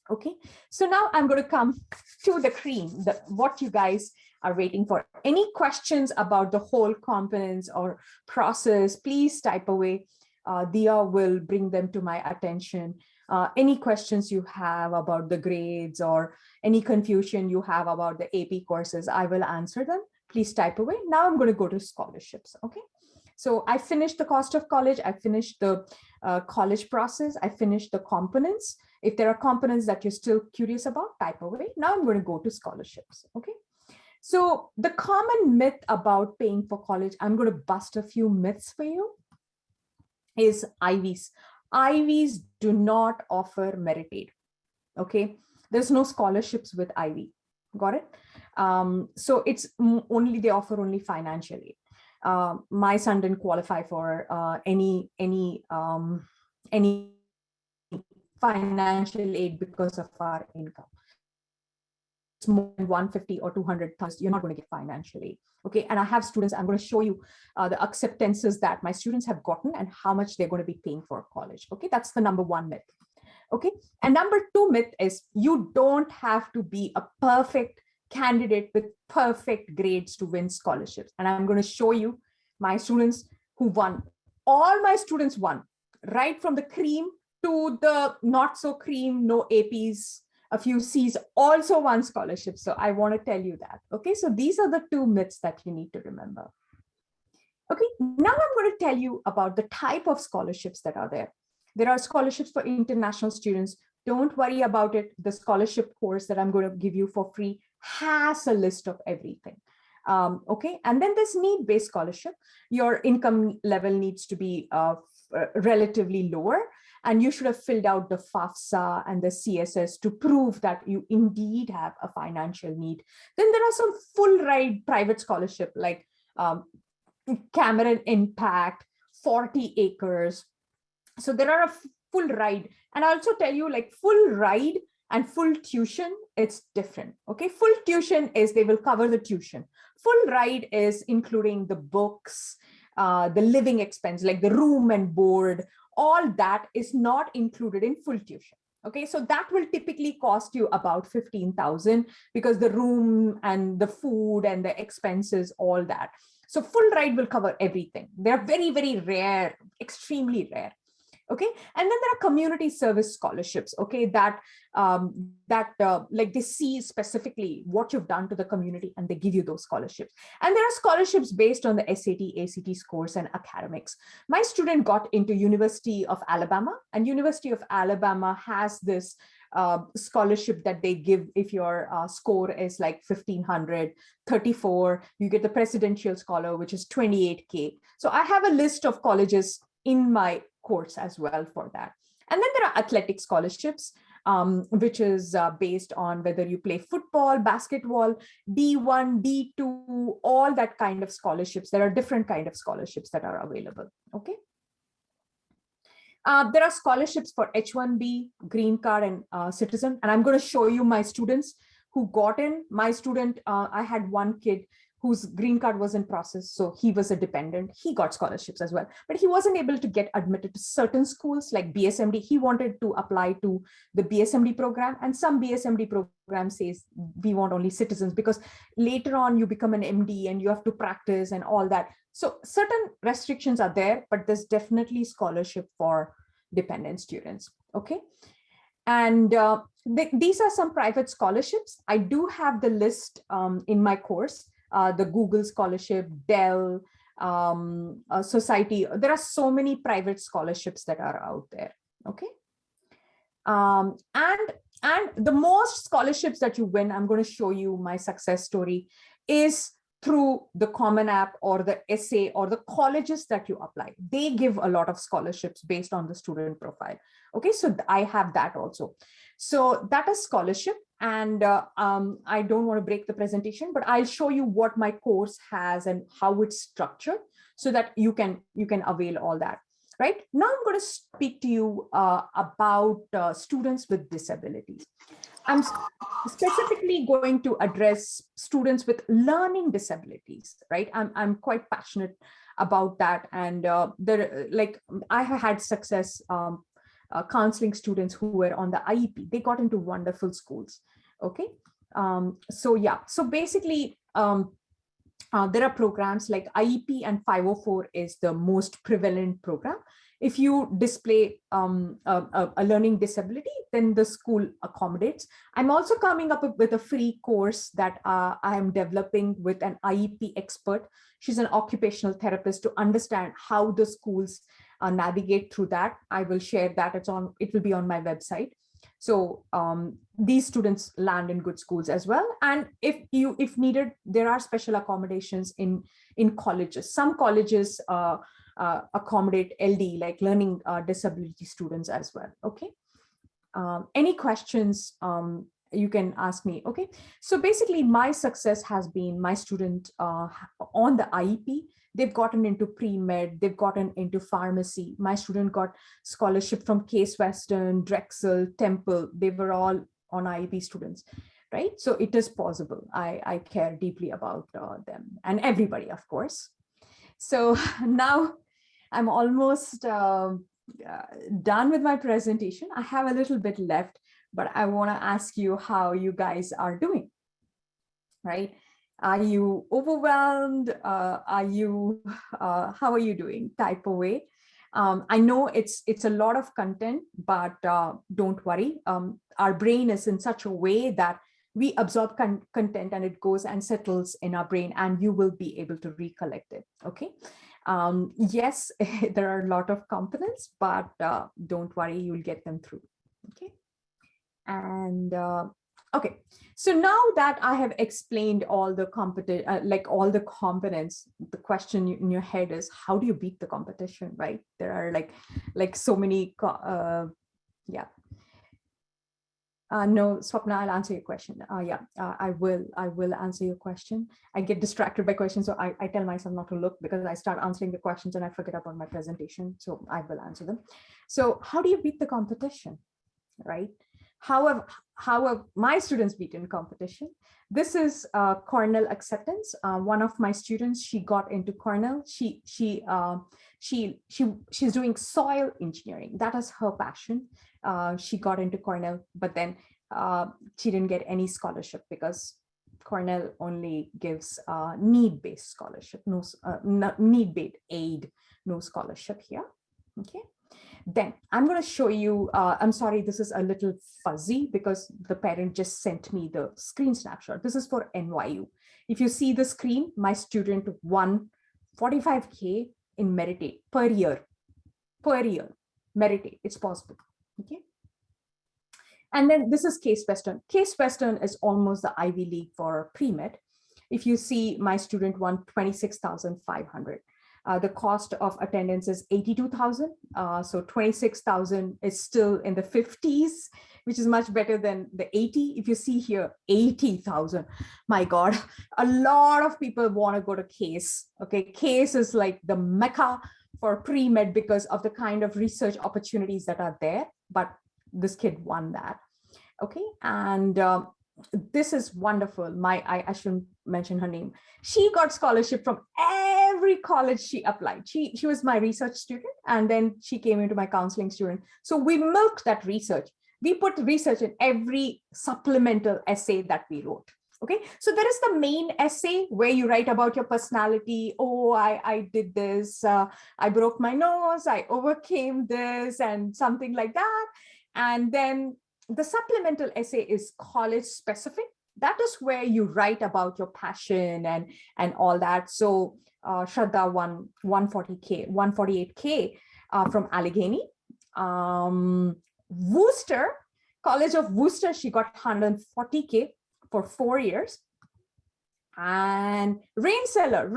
Okay, so now I'm going to come to the cream, what you guys are waiting for. Any questions about the whole components or process, please type away. Dia will bring them to my attention. Any questions you have about the grades or any confusion you have about the AP courses, I will answer them. Please type away. Now I'm going to go to scholarships. Okay. So I finished the cost of college. I finished the college process. I finished the components. If there are components that you're still curious about, type away. Now I'm going to go to scholarships. Okay. So the common myth about paying for college, I'm going to bust a few myths for you, is IVs. IVs do not offer merit aid. Okay. There's no scholarships with IV. Got it? So it's only, they offer only financial aid. My son didn't qualify for any financial aid because of our income. It's more than 150 or 200,000, you're not going to get financial aid. Okay, and I have students, I'm going to show you the acceptances that my students have gotten and how much they're going to be paying for college. Okay, that's the number one myth. Okay, and number two myth is you don't have to be a perfect candidate with perfect grades to win scholarships. And I'm going to show you my students who won. All my students won, right from the cream to the not so cream, no APs, a few C's, also won scholarships. So I want to tell you that. Okay, so these are the two myths that you need to remember. Okay, now I'm going to tell you about the type of scholarships that are there. There are scholarships for international students. Don't worry about it. The scholarship course that I'm going to give you for free has a list of everything. Okay, and then there's need-based scholarship. Your income level needs to be relatively lower, and you should have filled out the FAFSA and the CSS to prove that you indeed have a financial need. Then there are some full ride private scholarship like Cameron Impact, 40 acres. So there are a full ride. And I also tell you, like, full ride and full tuition, it's different. Okay, full tuition is they will cover the tuition. Full ride is including the books, the living expense, like the room and board, all that is not included in full tuition. Okay, so that will typically cost you about 15,000 because the room and the food and the expenses, all that. So full ride will cover everything. They're very, very rare, extremely rare. Okay, and then there are community service scholarships, okay, that like they see specifically what you've done to the community and they give you those scholarships. And there are scholarships based on the SAT, ACT scores and academics. My student got into University of Alabama, and University of Alabama has this scholarship that they give if your score is like 1500, 34, you get the presidential scholar, which is 28K. So I have a list of colleges in my course as well for that. And then there are athletic scholarships, which is based on whether you play football, basketball, D1, D2, all that kind of scholarships. There are different kind of scholarships that are available, okay? There are scholarships for H-1B, green card, and citizen. And I'm going to show you my students who got in. My student, I had one kid whose green card was in process. So he was a dependent. He got scholarships as well, but he wasn't able to get admitted to certain schools like BSMD. He wanted to apply to the BSMD program, and some BSMD program says we want only citizens because later on you become an MD and you have to practice and all that. So certain restrictions are there, but there's definitely scholarship for dependent students, okay? And these are some private scholarships. I do have the list in my course. The Google scholarship, Dell, Society. There are so many private scholarships that are out there, okay? And the most scholarships that you win, I'm going to show you my success story, is through the Common App or the essay or the colleges that you apply. They give a lot of scholarships based on the student profile. Okay, so I have that also. So that is scholarship. And I don't want to break the presentation, but I'll show you what my course has and how it's structured so that you can avail all that. Right now, I'm going to speak to you about students with disabilities. I'm specifically going to address students with learning disabilities, right? I'm quite passionate about that. And I have had success counseling students who were on the IEP. They got into wonderful schools, okay? So basically, there are programs like IEP, and 504 is the most prevalent program. If you display a learning disability, then the school accommodates. I'm also coming up with a free course that I am developing with an IEP expert. She's an occupational therapist to understand how the schools navigate through that. I will share that. It will be on my website. So these students land in good schools as well. And if needed, there are special accommodations in colleges. Some colleges accommodate LD, like learning disability students as well. Okay. Any questions you can ask me. Okay. So basically my success has been my student on the IEP. They've gotten into pre-med, they've gotten into pharmacy. My student got scholarship from Case Western, Drexel, Temple. They were all on IEP students, right? So it is possible. I care deeply about them and everybody, of course. So now I'm almost done with my presentation. I have a little bit left, but I want to ask you how you guys are doing, right? Are you overwhelmed? How are you doing? Type away. I know it's a lot of content, but don't worry. Our brain is in such a way that we absorb content and it goes and settles in our brain, and you will be able to recollect it. Okay. Yes, there are a lot of components, but don't worry, you'll get them through. Okay. And okay, so now that I have explained all the all the components, the question in your head is, how do you beat the competition, right? There are like so many, yeah. No, Swapna, I'll answer your question. I will answer your question. I get distracted by questions, so I tell myself not to look because I start answering the questions and I forget about my presentation. So I will answer them. So how do you beat the competition, right? How have my students beaten competition? This is Cornell acceptance. One of my students, she got into Cornell. She's doing soil engineering. That is her passion. She got into Cornell, but then she didn't get any scholarship because Cornell only gives need-based scholarship, no need-based aid, no scholarship here. Okay. Then I'm going to show you, I'm sorry, this is a little fuzzy because the parent just sent me the screen snapshot. This is for NYU. If you see the screen, my student won 45K in Meditate per year. Meditate, it's possible, okay? And then this is Case Western. Case Western is almost the Ivy League for pre-med. If you see, my student won 26,500. The cost of attendance is 82,000. So 26,000 is still in the 50s, which is much better than the 80. If you see here, 80,000, my God, a lot of people want to go to Case. Okay, Case is like the mecca for pre-med because of the kind of research opportunities that are there. But this kid won that. Okay, and this is wonderful. I shouldn't mention her name. She got scholarship from every college she applied. She was my research student, and then she came into my counseling student. So we milked that research. We put research in every supplemental essay that we wrote. Okay, so there is the main essay where you write about your personality. Oh, I did this. I broke my nose. I overcame this and something like that. And then the supplemental essay is college specific. That is where you write about your passion and all that. So Shraddha won 148K from Allegheny. Worcester, College of Worcester, she got 140K for 4 years. And Rensselaer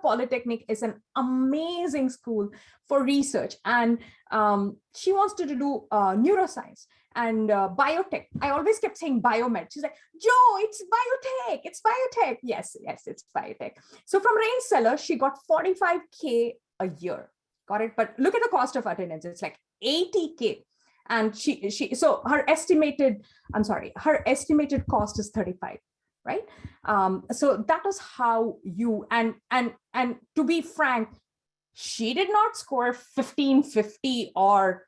Polytechnic is an amazing school for research. And she wants to do neuroscience and biotech. I always kept saying biomed. She's like, Joe, it's biotech. Yes, it's biotech. So from Rensselaer, she got 45K a year. Got it? But look at the cost of attendance. It's like 80K. And so her estimated cost is 35. Right? So that is how you, and to be frank, she did not score 1550 or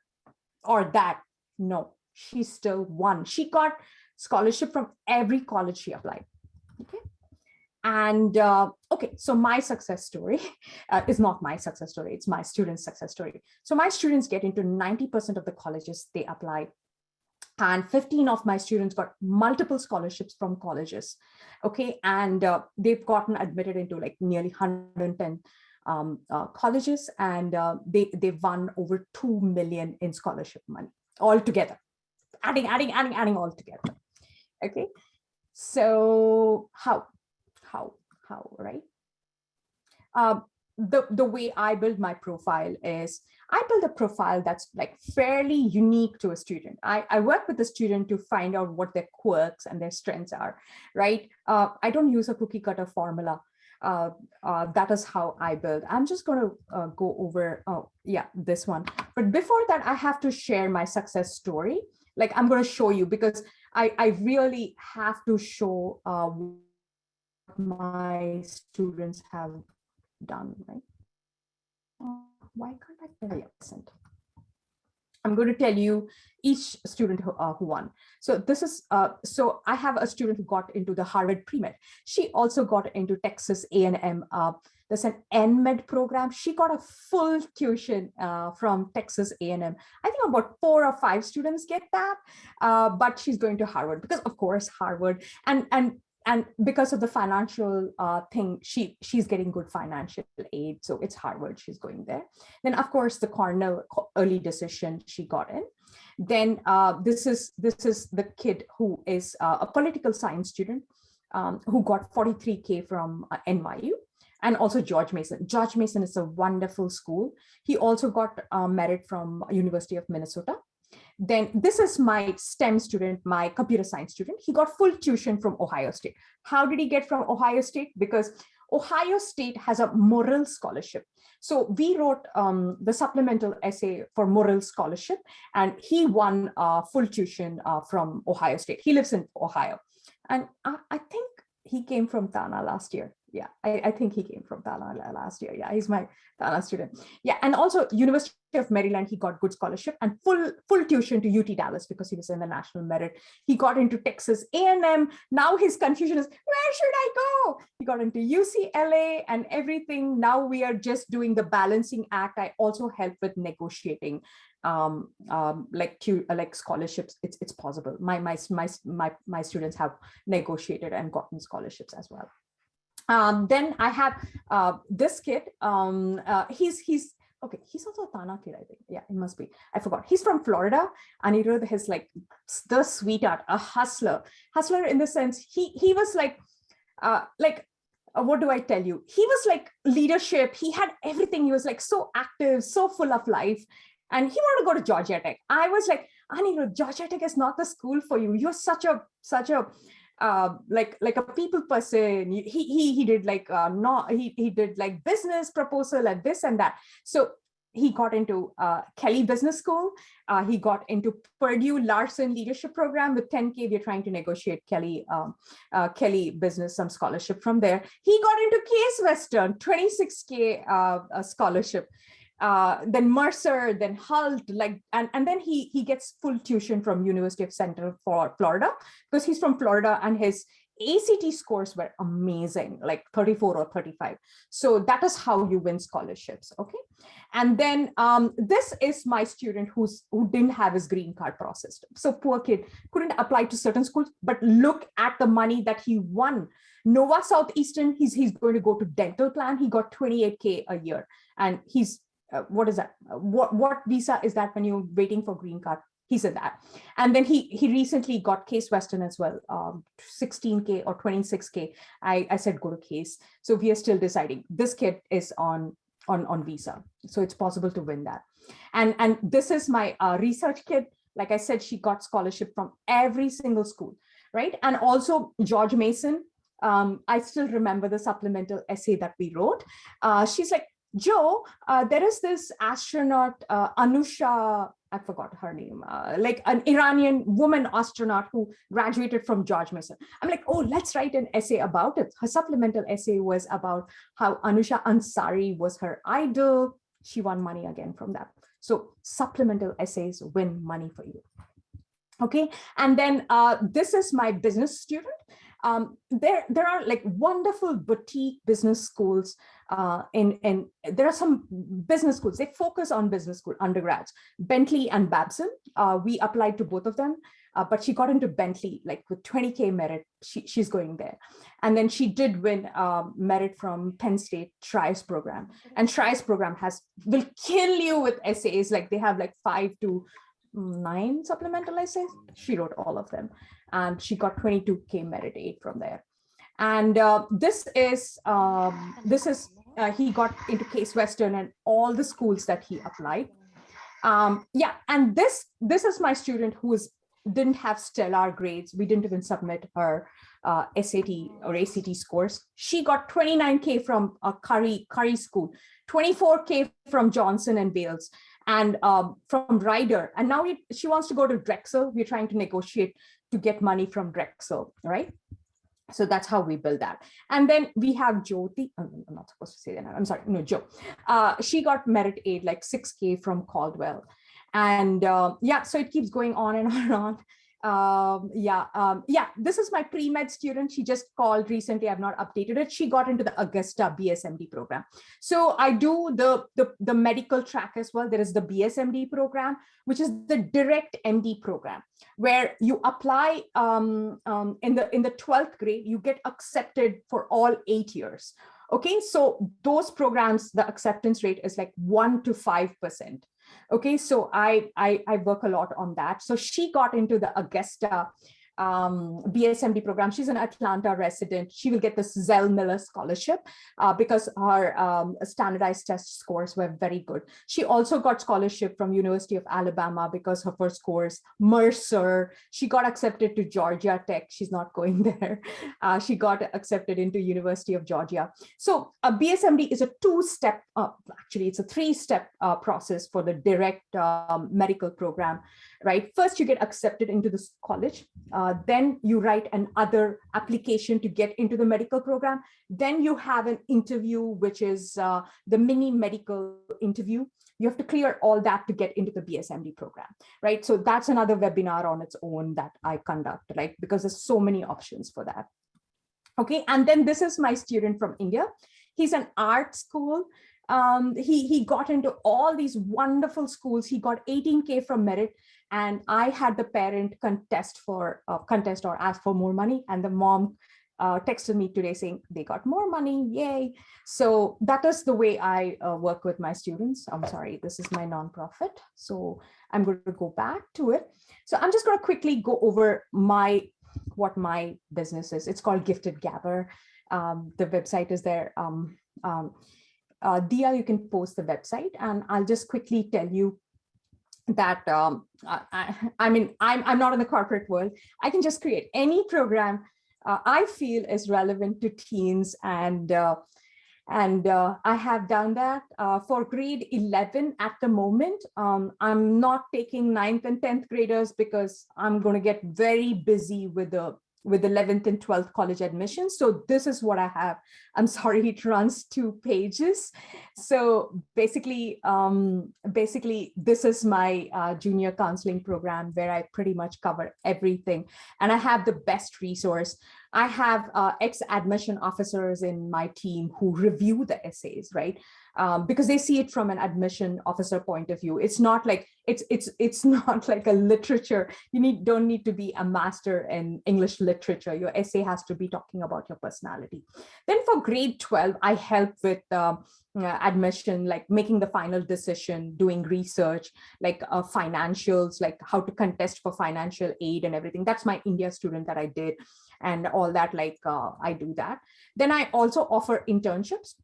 that. No, she still won. She got scholarship from every college she applied. Okay. And okay, so my success story is not my success story, it's my students' success story. So my students get into 90% of the colleges they apply. And 15 of my students got multiple scholarships from colleges. Okay, and they've gotten admitted into like nearly 110 colleges, and they've won over 2 million in scholarship money altogether, adding all together. Okay, so how, right? The way I build my profile is I build a profile that's like fairly unique to a student. I work with the student to find out what their quirks and their strengths are, right? I don't use a cookie cutter formula. That is how I build. I'm just going to go over, this one. But before that, I have to share my success story. Like I'm going to show you because I really have to show what my students have done, right? Why can't I present? I'm going to tell you each student who won. So this is, so I have a student who got into the Harvard pre-med. She also got into Texas A&M. There's an NMed program. She got a full tuition from Texas A&M. I think about 4 or 5 students get that, but she's going to Harvard because of course Harvard and because of the financial thing, she's getting good financial aid. So it's Harvard, she's going there. Then of course the Cornell early decision she got in. Then this is the kid who is a political science student who got 43K from NYU. And also George Mason. George Mason is a wonderful school. He also got merit from University of Minnesota. Then this is my STEM student, my computer science student. He got full tuition from Ohio State. How did he get from Ohio State? Because Ohio State has a Morrill scholarship. So we wrote the supplemental essay for Morrill scholarship, and he won full tuition from Ohio State. He lives in Ohio. And I think he came from TANA last year. Yeah, I think he came from TANA last year. Yeah, he's my TANA student. Yeah, and also University of Maryland, he got good scholarship and full tuition to UT Dallas because he was in the national merit. He got into Texas A&M. Now his confusion is, where should I go? He got into UCLA and everything. Now we are just doing the balancing act. I also help with negotiating like scholarships. It's possible. My students have negotiated and gotten scholarships as well. Then I have this kid. He's okay. He's also a TANA kid, I think. Yeah, it must be. I forgot. He's from Florida, and he wrote his like the sweetheart, a hustler in the sense he was like what do I tell you? He was like leadership. He had everything. He was like so active, so full of life. And he wanted to go to Georgia Tech. I was like, Anirudh, Georgia Tech is not the school for you. You're such a like a people person. He did like he did like business proposal and this and that. So he got into Kelly Business School. He got into Purdue Larson Leadership Program with 10K. We're trying to negotiate Kelly Business, some scholarship from there. He got into Case Western, 26K scholarship. Then Mercer, then Hult, like, and then he gets full tuition from University of Central for Florida because he's from Florida and his ACT scores were amazing, like 34 or 35. So that is how you win scholarships, okay? And then this is my student who didn't have his green card processed. So poor kid, couldn't apply to certain schools, but look at the money that he won. Nova Southeastern, he's going to go to dental plan. He got 28K a year, and he's what is that? What visa is that when you're waiting for green card? He's in that. And then he recently got Case Western as well, 16K or 26K. I said go to Case. So we are still deciding. This kid is on visa, so it's possible to win that. And this is my research kid. Like I said, she got scholarship from every single school, right? And also George Mason. I still remember the supplemental essay that we wrote. She's like, Joe, there is this astronaut, Anusha, I forgot her name, like an Iranian woman astronaut who graduated from George Mason. I'm like, oh, let's write an essay about it. Her supplemental essay was about how Anusha Ansari was her idol. She won money again from that. So supplemental essays win money for you. Okay, and then this is my business student. There are like wonderful boutique business schools and there are some business schools, they focus on business school undergrads, Bentley and Babson. We applied to both of them, but she got into Bentley like with 20K merit. She's going there. And then she did win merit from Penn State Trice program. And Trice program will kill you with essays. Like they have like 5 to 9 supplemental essays. She wrote all of them. And she got 22K merit aid from there. And this is he got into Case Western and all the schools that he applied. Yeah, and this is my student who didn't have stellar grades. We didn't even submit her SAT or ACT scores. She got 29K from Curry School, 24K from Johnson and Bales, and from Ryder. And now she wants to go to Drexel. We're trying to negotiate to get money from Drexel, right? So that's how we build that. And then we have Jyoti. I'm not supposed to say that. I'm sorry. No, Joe. She got merit aid like 6K from Caldwell. And yeah, so it keeps going on and on and on. Yeah, this is my pre-med student. She just called recently. I've not updated it. She got into the Augusta BSMD program. So I do the medical track as well. There is the BSMD program, which is the direct MD program, where you apply in the 12th grade, you get accepted for all 8 years. Okay, so those programs, the acceptance rate is like 1 to 5%. Okay, so I work a lot on that. So she got into the Augusta BSMD program. She's an Atlanta resident. She will get this Zell Miller scholarship because her standardized test scores were very good. She also got scholarship from University of Alabama because of her scores. Mercer, she got accepted to Georgia Tech. She's not going there. She got accepted into University of Georgia. So a BSMD is a 2-step, actually it's a 3-step process for the direct medical program, right? First, you get accepted into this college. then you write another application to get into the medical program. Then you have an interview, which is the mini medical interview. You have to clear all that to get into the BSMD program, right? So that's another webinar on its own that I conduct, right? Because there's so many options for that. Okay, and then this is my student from India. He's an art school. He got into all these wonderful schools. He got 18K from merit, and I had the parent contest or ask for more money, and the mom texted me today saying they got more money, yay. So that is the way I work with my students. I'm sorry, this is my nonprofit. So I'm going to go back to it. So I'm just going to quickly go over what my business is. It's called Gifted Gather. The website is there. Dia, you can post the website, and I'll just quickly tell you that I mean, I'm not in the corporate world. I can just create any program I feel is relevant to teens, and I have done that for grade 11 at the moment. I'm not taking 9th and 10th graders because I'm going to get very busy with the 11th and 12th college admissions. So this is what I have. I'm sorry, it runs 2 pages. So basically, this is my junior counseling program where I pretty much cover everything. And I have the best resource. I have ex-admission officers in my team who review the essays, right? Because they see it from an admission officer point of view. It's not like it's not like a literature. You don't need to be a master in English literature. Your essay has to be talking about your personality. Then for grade 12, I help with admission, like making the final decision, doing research, like financials, like how to contest for financial aid and everything. That's my India student that I did, and all that, like I do that. Then I also offer internships.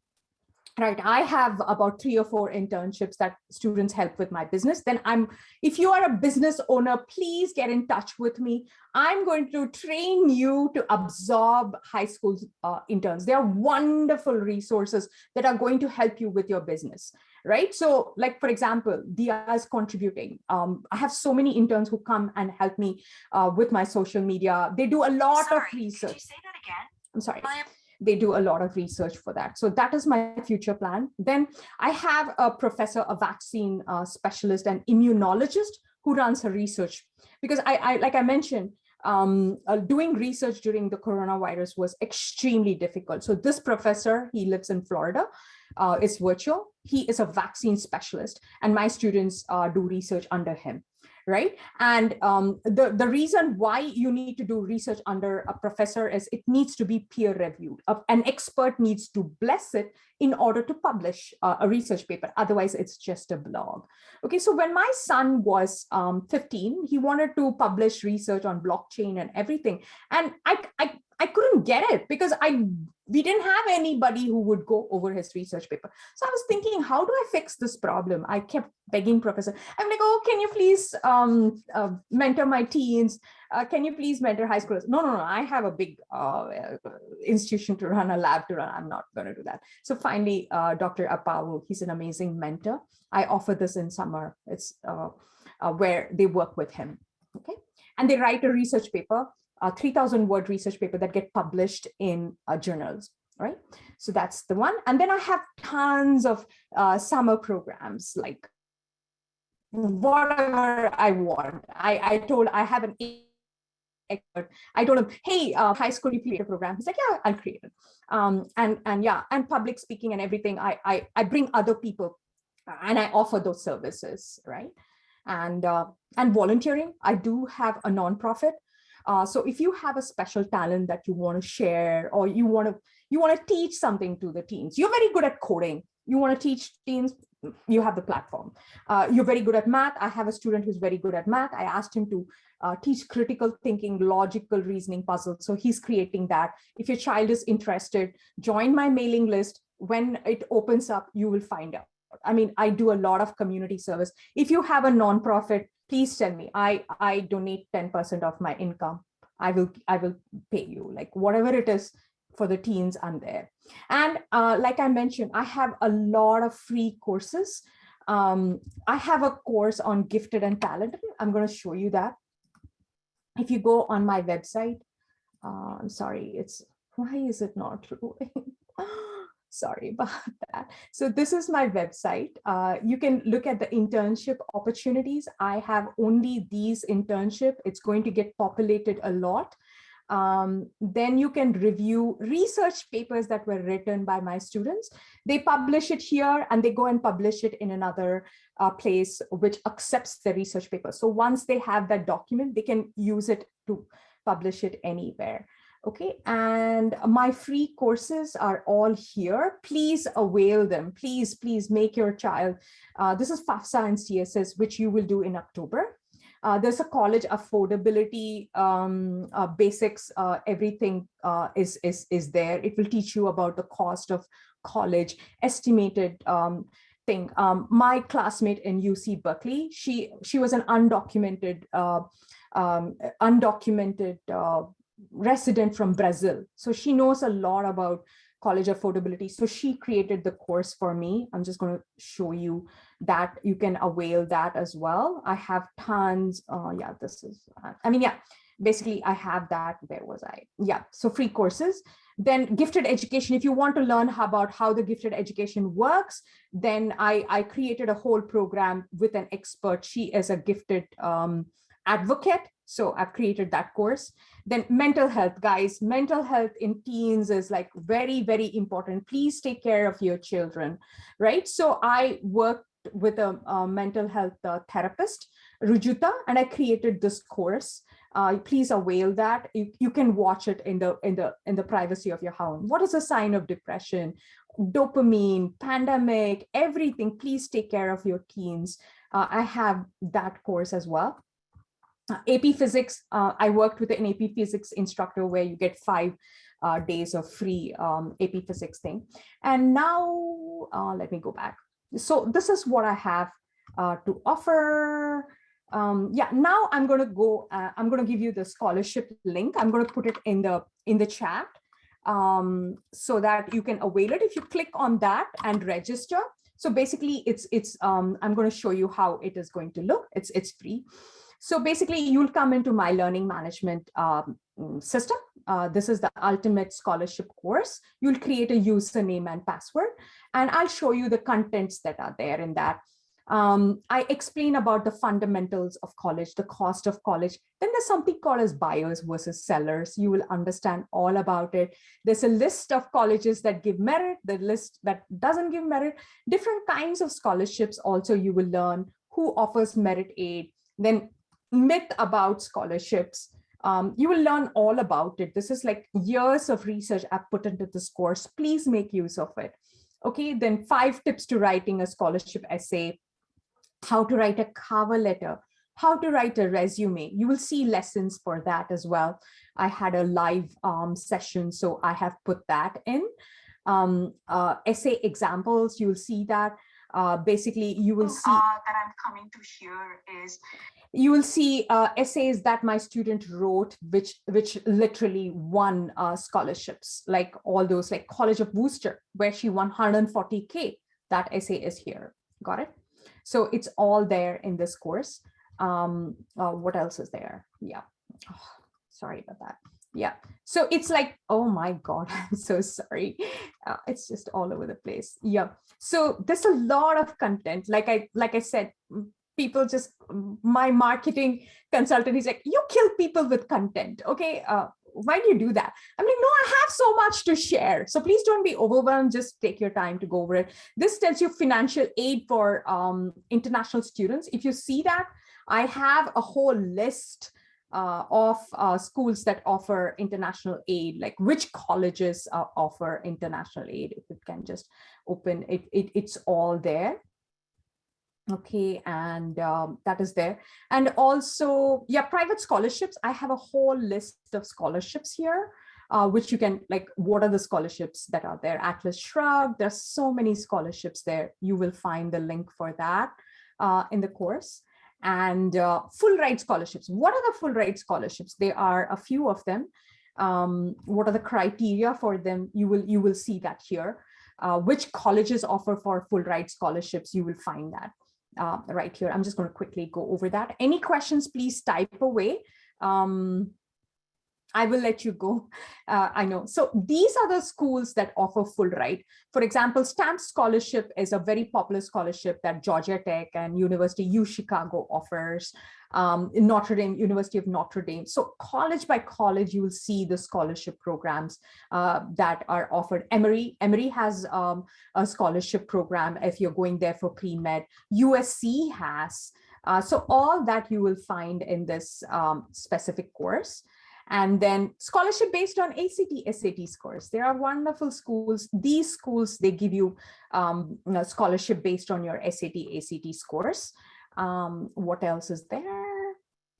Right, I have about 3 or 4 internships that students help with my business. Then if you are a business owner, please get in touch with me. I'm going to train you to absorb high school interns. They are wonderful resources that are going to help you with your business, right? So like, for example, Dia is contributing. I have so many interns who come and help me with my social media. They do a lot of research. Could you say that again? I'm sorry. They do a lot of research for that. So that is my future plan. Then I have a professor, a vaccine specialist and immunologist who runs her research. Because I like I mentioned, doing research during the coronavirus was extremely difficult. So this professor, he lives in Florida, is virtual. He is a vaccine specialist, and my students do research under him. Right. And the reason why you need to do research under a professor is it needs to be peer reviewed. An expert needs to bless it in order to publish a research paper. Otherwise, it's just a blog. Okay, so when my son was 15, he wanted to publish research on blockchain and everything. And I couldn't get it because we didn't have anybody who would go over his research paper. So I was thinking, how do I fix this problem? I kept begging professor. I'm like, oh, can you please mentor my teens? Can you please mentor high schoolers? No, I have a big institution to run, a lab to run. I'm not going to do that. So finally, Dr. Apawu, he's an amazing mentor. I offer this in summer. It's where they work with him. Okay, and they write a research paper. 3,000-word research paper that get published in journals, right? So that's the one. And then I have tons of summer programs, like whatever I want. I have an expert. I told him, hey, high school you create a program. He's like, yeah, I'll create it. And public speaking and everything. I bring other people and I offer those services, right? And volunteering. I do have a nonprofit. So if you have a special talent that you want to share, or you want to teach something to the teens, you're very good at coding, you want to teach teens, you have the platform. You're very good at math. I have a student who's very good at math. I asked him to teach critical thinking, logical reasoning puzzles. So he's creating that. If your child is interested, join my mailing list. When it opens up, you will find out. I mean, I do a lot of community service. If you have a nonprofit, please tell me. I donate 10% of my income. I will pay you, like whatever it is for the teens, I'm there. And like I mentioned, I have a lot of free courses. I have a course on gifted and talented. I'm going to show you that. If you go on my website, I'm sorry, why is it not loading? Sorry about that. So this is my website. You can look at the internship opportunities. I have only these internship. It's going to get populated a lot. Then you can review research papers that were written by my students. They publish it here and they go and publish it in another place which accepts the research paper. So once they have that document, they can use it to publish it anywhere. Okay, and my free courses are all here. Please avail them. Please make your child. This is FAFSA and CSS, which you will do in October. There's a college affordability basics. Everything is there. It will teach you about the cost of college, estimated thing. My classmate in UC Berkeley, she was an undocumented resident from Brazil. So she knows a lot about college affordability. So she created the course for me. I'm just going to show you that you can avail that as well. I have tons. Yeah, this is, basically I have that. Where was I? Yeah, so free courses. Then gifted education. If you want to learn about how the gifted education works, then I created a whole program with an expert. She is a gifted advocate. So I've created that course. Then mental health, guys, mental health in teens is like very, very important. Please take care of your children, right? So I worked with a mental health therapist, Rujuta, and I created this course. Please avail that. You can watch it in the privacy of your home. What is a sign of depression? Dopamine, pandemic, everything. Please take care of your teens. I have that course as well. AP Physics, I worked with an AP Physics instructor where you get 5 days of free AP Physics thing. And now, let me go back. So this is what I have to offer. Yeah, now I'm going to go, I'm going to give you the scholarship link. I'm going to put it in the chat so that you can avail it. If you click on that and register, so basically I'm going to show you how it is going to look. It's free. So basically, you'll come into my learning management system. This is the ultimate scholarship course. You'll create a username and password, and I'll show you the contents that are there in that. I explain about the fundamentals of college, the cost of college. Then there's something called as buyers versus sellers. You will understand all about it. There's a list of colleges that give merit, the list that doesn't give merit, different kinds of scholarships. Also, you will learn who offers merit aid, then myth about scholarships. You will learn all about it. This is like years of research I've put into this course. Please make use of it. Okay, then 5 tips to writing a scholarship essay, how to write a cover letter, how to write a resume. You will see lessons for that as well. I had a live session, so I have put that in. Essay examples, you will see that. Basically, you will see that I'm coming to share is you will see essays that my student wrote, which literally won scholarships, like all those, like College of Worcester, where she won 140K. That essay is here. Got it? So it's all there in this course. What else is there? Yeah. Oh, sorry about that. Yeah. So it's like, oh my God, I'm so sorry. It's just all over the place. Yeah. So there's a lot of content. Like I said, people just, my marketing consultant, he's like, you kill people with content. Okay. Why do you do that? I'm like, no, I have so much to share. So please don't be overwhelmed. Just take your time to go over it. This tells you financial aid for international students. If you see that, I have a whole list of schools that offer international aid, like which colleges offer international aid. If it can just open it, it's all there. Okay, and that is there. And also, yeah, private scholarships. I have a whole list of scholarships here, which you can, like, what are the scholarships that are there? Atlas Shrugged, there's so many scholarships there. You will find the link for that in the course. And full ride scholarships. What are the full ride scholarships? There are a few of them. What are the criteria for them? You will see that here. Which colleges offer for full ride scholarships? You will find that right here. I'm just going to quickly go over that. Any questions, please type away. I will let you go. I know. So these are the schools that offer full ride. For example, STAMP scholarship is a very popular scholarship that Georgia Tech and University U Chicago offers. Notre Dame, University of Notre Dame. So college by college, you will see the scholarship programs that are offered. Emory has a scholarship program if you're going there for pre-med. USC has. So all that you will find in this specific course. And then scholarship based on ACT, SAT scores. There are wonderful schools. These schools, they give you, scholarship based on your SAT, ACT scores. What else is there?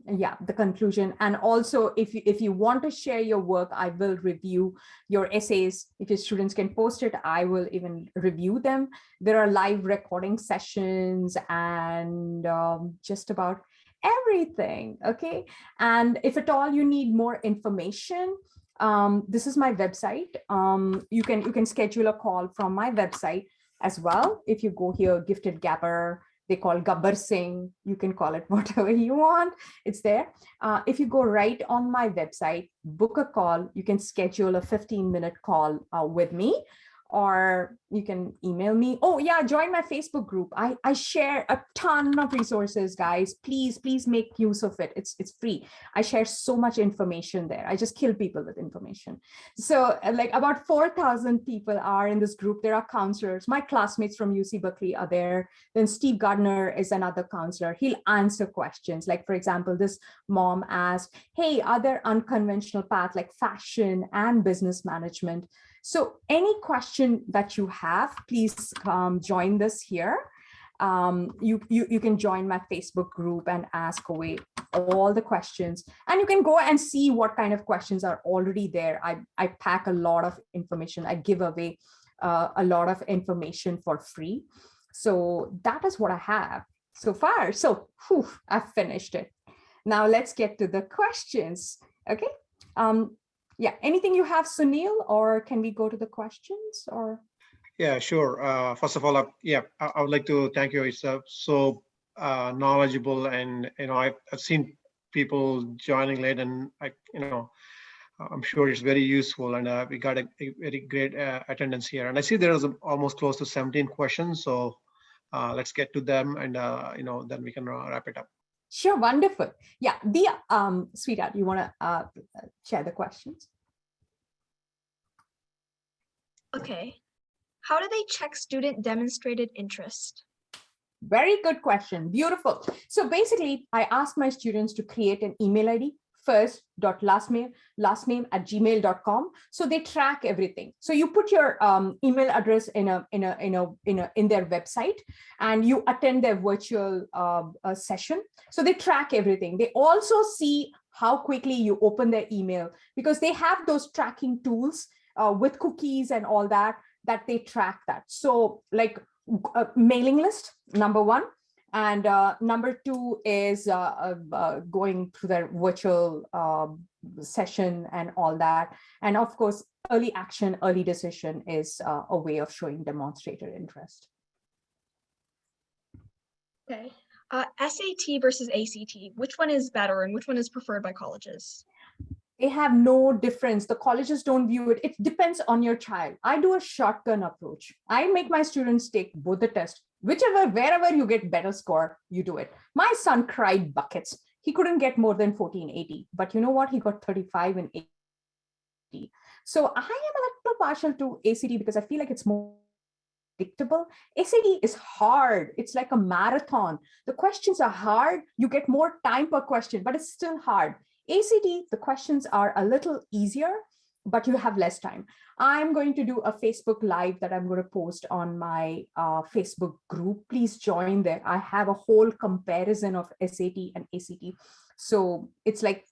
Yeah, the conclusion. And also, if you want to share your work, I will review your essays. If your students can post it, I will even review them. There are live recording sessions and just about everything. Okay. And if at all you need more information, this is my website. You can schedule a call from my website as well. If you go here, Gifted Gabber, they call Gabbar Singh, you can call it whatever you want, it's there. If you go right on my website, book a call, you can schedule a 15-minute call with me, or you can email me. Oh yeah, join my Facebook group. I share a ton of resources, guys. Please make use of it. It's free. I share so much information there. I just kill people with information. So like about 4,000 people are in this group. There are counselors. My classmates from UC Berkeley are there. Then Steve Gardner is another counselor. He'll answer questions. Like for example, this mom asked, hey, are there unconventional paths like fashion and business management? So any question that you have, please join this here. You can join my Facebook group and ask away all the questions. And you can go and see what kind of questions are already there. I pack a lot of information. I give away a lot of information for free. So that is what I have so far. So I've finished it. Now let's get to the questions. Okay. Yeah, anything you have, Sunil, or can we go to the questions? Or Yeah, sure. First of all, I would like to thank you. It's so knowledgeable, and I've seen people joining late, and I'm sure it's very useful, and we got a very great attendance here. And I see there is almost close to 17 questions, so let's get to them, and then we can wrap it up. Sure, wonderful. Yeah, sweetheart, you want to share the questions? Okay. How do they check student demonstrated interest? Very good question. Beautiful. So basically, I ask my students to create an email ID, first.lastname@gmail.com. So they track everything. So you put your email address in their website, and you attend their virtual session. So they track everything. They also see how quickly you open their email, because they have those tracking tools with cookies and all that they track that. So like mailing list, number one. And number two is going through their virtual session and all that. And of course, early action, early decision is a way of showing demonstrated interest. Okay. SAT versus ACT, which one is better and which one is preferred by colleges? They have no difference. The colleges don't view it. It depends on your child. I do a shotgun approach. I make my students take both the tests. Wherever you get better score, you do it. My son cried buckets. He couldn't get more than 1480, but you know what? He got 35 and 80. So I am a little partial to ACT because I feel like it's more predictable. SAT is hard. It's like a marathon. The questions are hard. You get more time per question, but it's still hard. ACT, the questions are a little easier, but you have less time. I'm going to do a Facebook Live that I'm going to post on my Facebook group. Please join there. I have a whole comparison of SAT and ACT. So it's like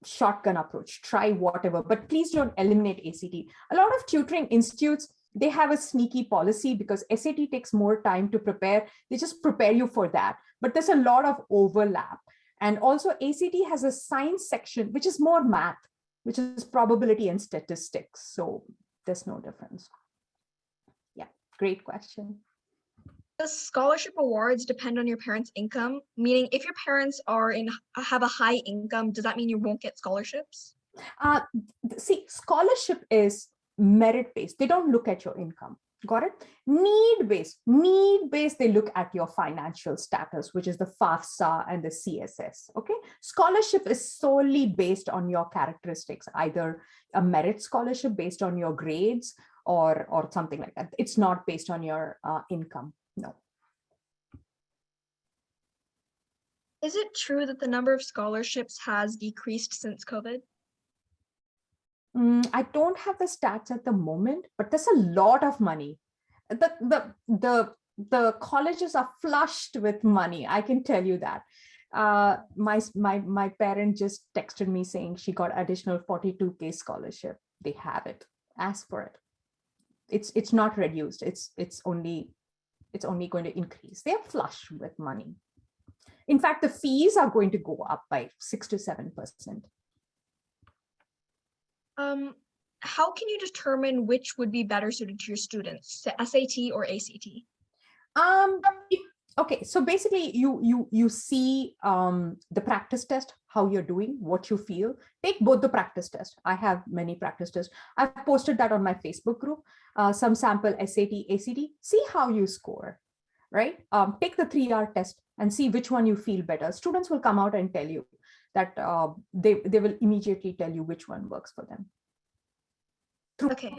shotgun approach, try whatever, but please don't eliminate ACT. A lot of tutoring institutes, they have a sneaky policy because SAT takes more time to prepare. They just prepare you for that, but there's a lot of overlap. And also ACT has a science section, which is more math, which is probability and statistics. So there's no difference. Yeah, great question. Does scholarship awards depend on your parents' income? Meaning, if your parents have a high income, does that mean you won't get scholarships? See, scholarship is merit-based. They don't look at your income. Got it? Need-based, they look at your financial status, which is the FAFSA and the CSS. Okay. Scholarship is solely based on your characteristics, either a merit scholarship based on your grades or something like that. It's not based on your income. No. Is it true that the number of scholarships has decreased since COVID? I don't have the stats at the moment, but there's a lot of money. The colleges are flushed with money. I can tell you that. My parent just texted me saying she got additional 42K scholarship. They have it. Ask for it. It's not reduced. It's only going to increase. They're flush with money. In fact, the fees are going to go up by 6 to 7%. How can you determine which would be better suited to your students, SAT or ACT? Okay, so basically you see the practice test, how you're doing, what you feel. Take both the practice test. I have many practice tests. I've posted that on my Facebook group, some sample SAT, ACT, see how you score, right? Take the 3-hour test and see which one you feel better. Students will come out and tell you that they will immediately tell you which one works for them. Okay,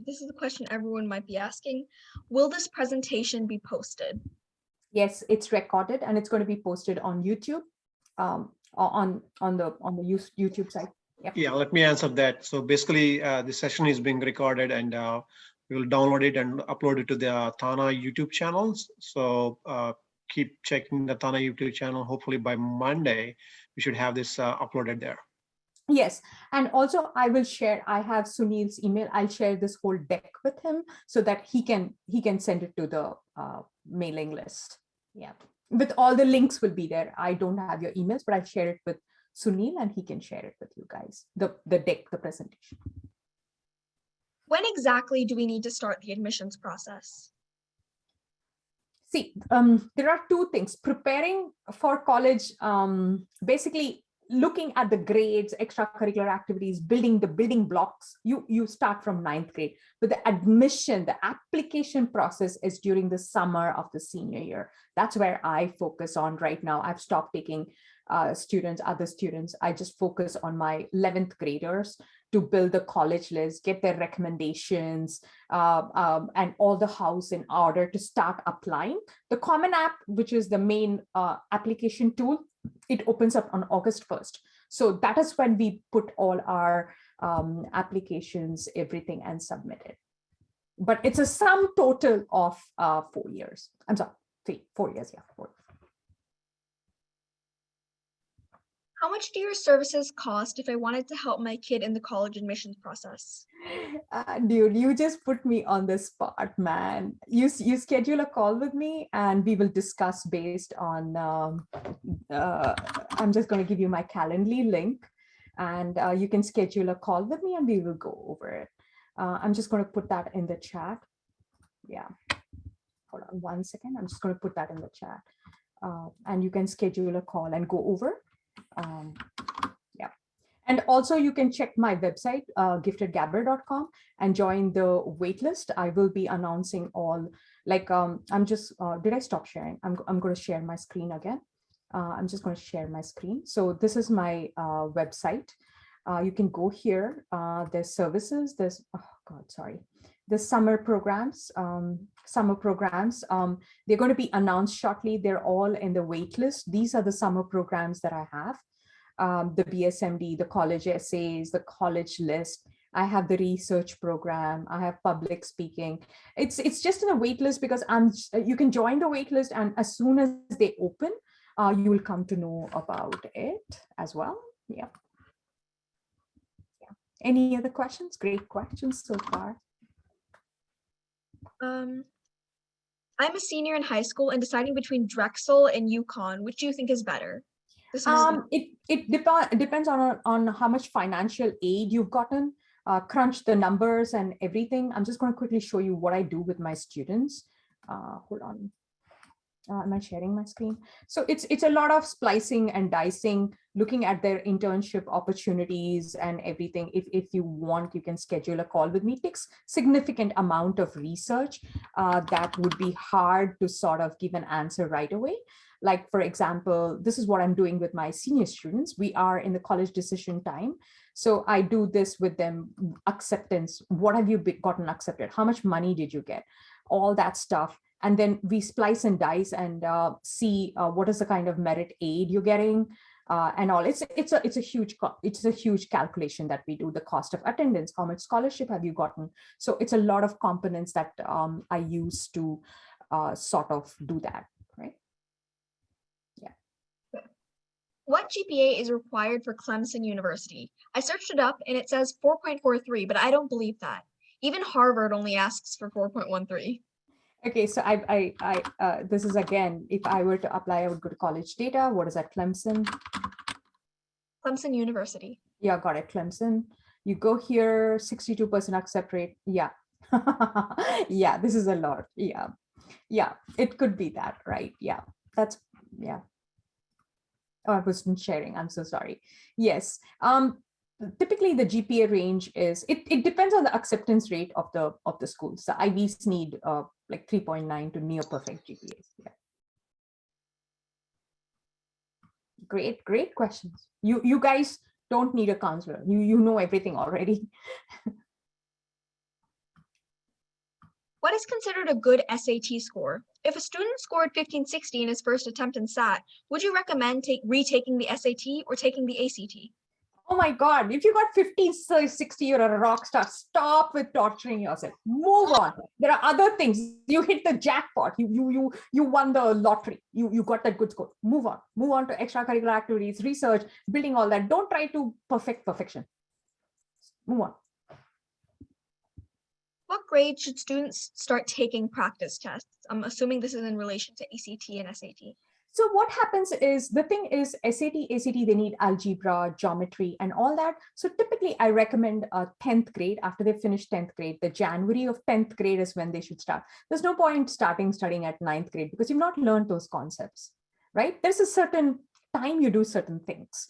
this is a question everyone might be asking. Will this presentation be posted? Yes, it's recorded and it's going to be posted on YouTube, on the YouTube site. Yep. Yeah, let me answer that. So basically, the session is being recorded and we will download it and upload it to the TANA YouTube channels. So keep checking the TANA YouTube channel. Hopefully by Monday, we should have this uploaded there. Yes, and also I will share, I have Sunil's email. I'll share this whole deck with him so that he can send it to the mailing list. Yeah, with all the links will be there. I don't have your emails, but I'll share it with Sunil and he can share it with you guys, the deck, the presentation. When exactly do we need to start the admissions process? See, there are two things. Preparing for college, basically looking at the grades, extracurricular activities, building the building blocks, you start from 9th grade. But the admission, the application process is during the summer of the senior year. That's where I focus on right now. I've stopped taking other students. I just focus on my 11th graders to build the college list, get their recommendations, and all the house in order to start applying. The Common App, which is the main application tool, it opens up on August 1st. So that is when we put all our applications, everything, and submit it. But it's a sum total of 4 years. I'm sorry, 4 years, yeah, 4 years. How much do your services cost if I wanted to help my kid in the college admissions process? Dude, you just put me on the spot, man. You schedule a call with me and we will discuss based on, I'm just going to give you my Calendly link and you can schedule a call with me and we will go over it. I'm just going to put that in the chat. Yeah, hold on 1 second. I'm just going to put that in the chat and you can schedule a call and go over. Yeah, and also you can check my website giftedgabber.com and join the waitlist. I will be announcing all, like I'm just did I stop sharing? I'm going to share my screen again. I'm just going to share my screen. So this is my website. You can go here. There's services. There's the summer programs. They're going to be announced shortly. They're all in the wait list. These are the summer programs that I have. The BSMD, the college essays, the college list. I have the research program. I have public speaking. It's just in a wait list because you can join the wait list, and as soon as they open, you will come to know about it as well. Yeah. Any other questions? Great questions so far. I'm a senior in high school and deciding between Drexel and UConn. Which do you think is better? It depends on how much financial aid you've gotten. Crunch the numbers and everything. I'm just going to quickly show you what I do with my students. Hold on. Am I sharing my screen? So it's a lot of splicing and dicing, looking at their internship opportunities and everything. If you want, you can schedule a call with me. It takes significant amount of research that would be hard to sort of give an answer right away. Like, for example, this is what I'm doing with my senior students. We are in the college decision time. So I do this with them. Acceptance. What have you gotten accepted? How much money did you get? All that stuff. And then we splice and dice and see what is the kind of merit aid you're getting and all. It's a huge calculation that we do. The cost of attendance, how much scholarship have you gotten? So it's a lot of components that I use to sort of do that, right? Yeah. What GPA is required for Clemson University? I searched it up and it says 4.43, but I don't believe that. Even Harvard only asks for 4.13. Okay, so this is again, if I were to apply, I would go to college data. What is that, Clemson? Clemson University. Yeah, got it, Clemson. You go here, 62% accept rate. Yeah, yeah, this is a lot. Yeah, yeah, it could be that, right? Yeah, that's, yeah. Oh, I wasn't sharing, I'm so sorry. Yes, typically the GPA range is, it depends on the acceptance rate of the schools. The IVs need like 3.9 to near perfect GPAs. Yeah. Great questions. You guys don't need a counselor. You know everything already. What is considered a good SAT score? If a student scored 1560 in his first attempt in SAT, would you recommend retaking the SAT or taking the ACT? Oh my God, if you got 50, 60, you're a rock star. Stop with torturing yourself. Move on. There are other things. You hit the jackpot. You won the lottery. You got that good score. Move on. Move on to extracurricular activities, research, building all that. Don't try to perfect perfection. Move on. What grade should students start taking practice tests? I'm assuming this is in relation to ACT and SAT. So what happens is, the thing is, SAT, ACT, they need algebra, geometry, and all that. So typically I recommend 10th grade. After they finish 10th grade, the January of 10th grade is when they should start. There's no point studying at 9th grade because you've not learned those concepts, right? There's a certain time you do certain things.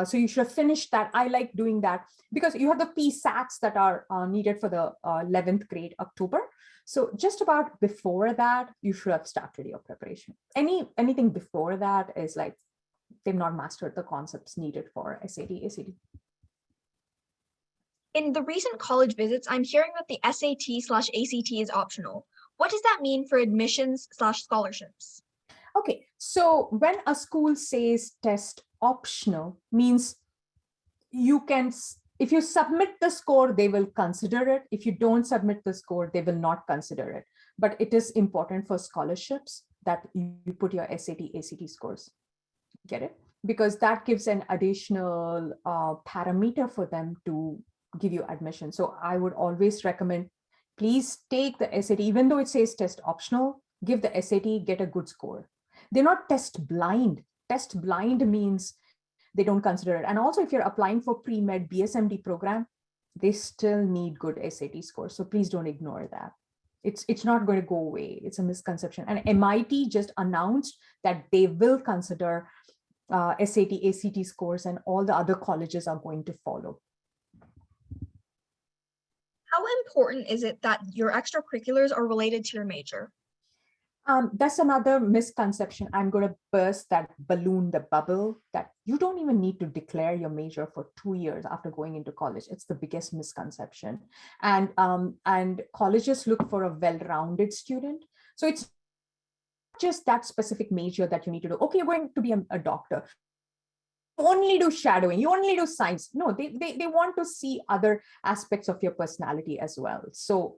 So you should have finished that. I like doing that because you have the PSATs that are needed for the 11th grade, October. So just about before that, you should have started your preparation. Anything before that is like, they've not mastered the concepts needed for SAT, ACT. In the recent college visits, I'm hearing that the SAT/ACT is optional. What does that mean for admissions/scholarships? Okay, so when a school says test optional, means you can, if you submit the score, they will consider it. If you don't submit the score, they will not consider it. But it is important for scholarships that you put your SAT, ACT scores. Get it? Because that gives an additional parameter for them to give you admission. So I would always recommend, please take the SAT, even though it says test optional, give the SAT, get a good score. They're not test blind. Test blind means they don't consider it. And also if you're applying for pre-med BSMD program, they still need good SAT scores. So please don't ignore that. It's not going to go away. It's a misconception. And MIT just announced that they will consider SAT, ACT scores, and all the other colleges are going to follow. How important is it that your extracurriculars are related to your major? That's another misconception. I'm going to burst that balloon, the bubble, that you don't even need to declare your major for 2 years after going into college. It's the biggest misconception. And colleges look for a well-rounded student. So it's just that specific major that you need to do. Okay, you're going to be a doctor. You only do shadowing, you only do science. No, they want to see other aspects of your personality as well. So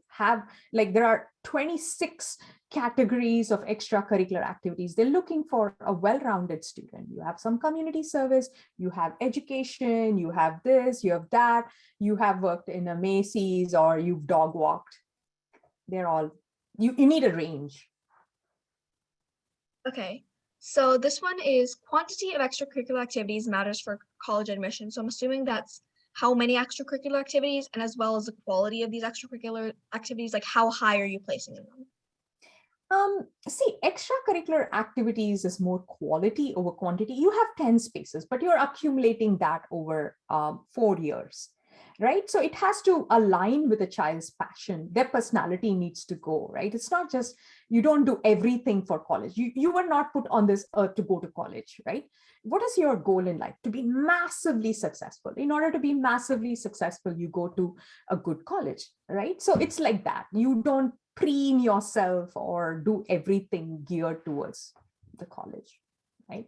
there are 26 categories of extracurricular activities. They're looking for a well-rounded student. You have some community service, you have education, you have this, you have that, you have worked in a Macy's or you've dog walked. They're all, you need a range. Okay, so this one is quantity of extracurricular activities matters for college admission. So I'm assuming that's how many extracurricular activities and as well as the quality of these extracurricular activities, like how high are you placing in them? See, extracurricular activities is more quality over quantity. You have 10 spaces, but you're accumulating that over 4 years, right? So it has to align with a child's passion. Their personality needs to go, right? It's not just, you don't do everything for college. You were not put on this earth to go to college, right? What is your goal in life? To be massively successful. In order to be massively successful, you go to a good college, right? So it's like that. You don't preen yourself or do everything geared towards the college, right?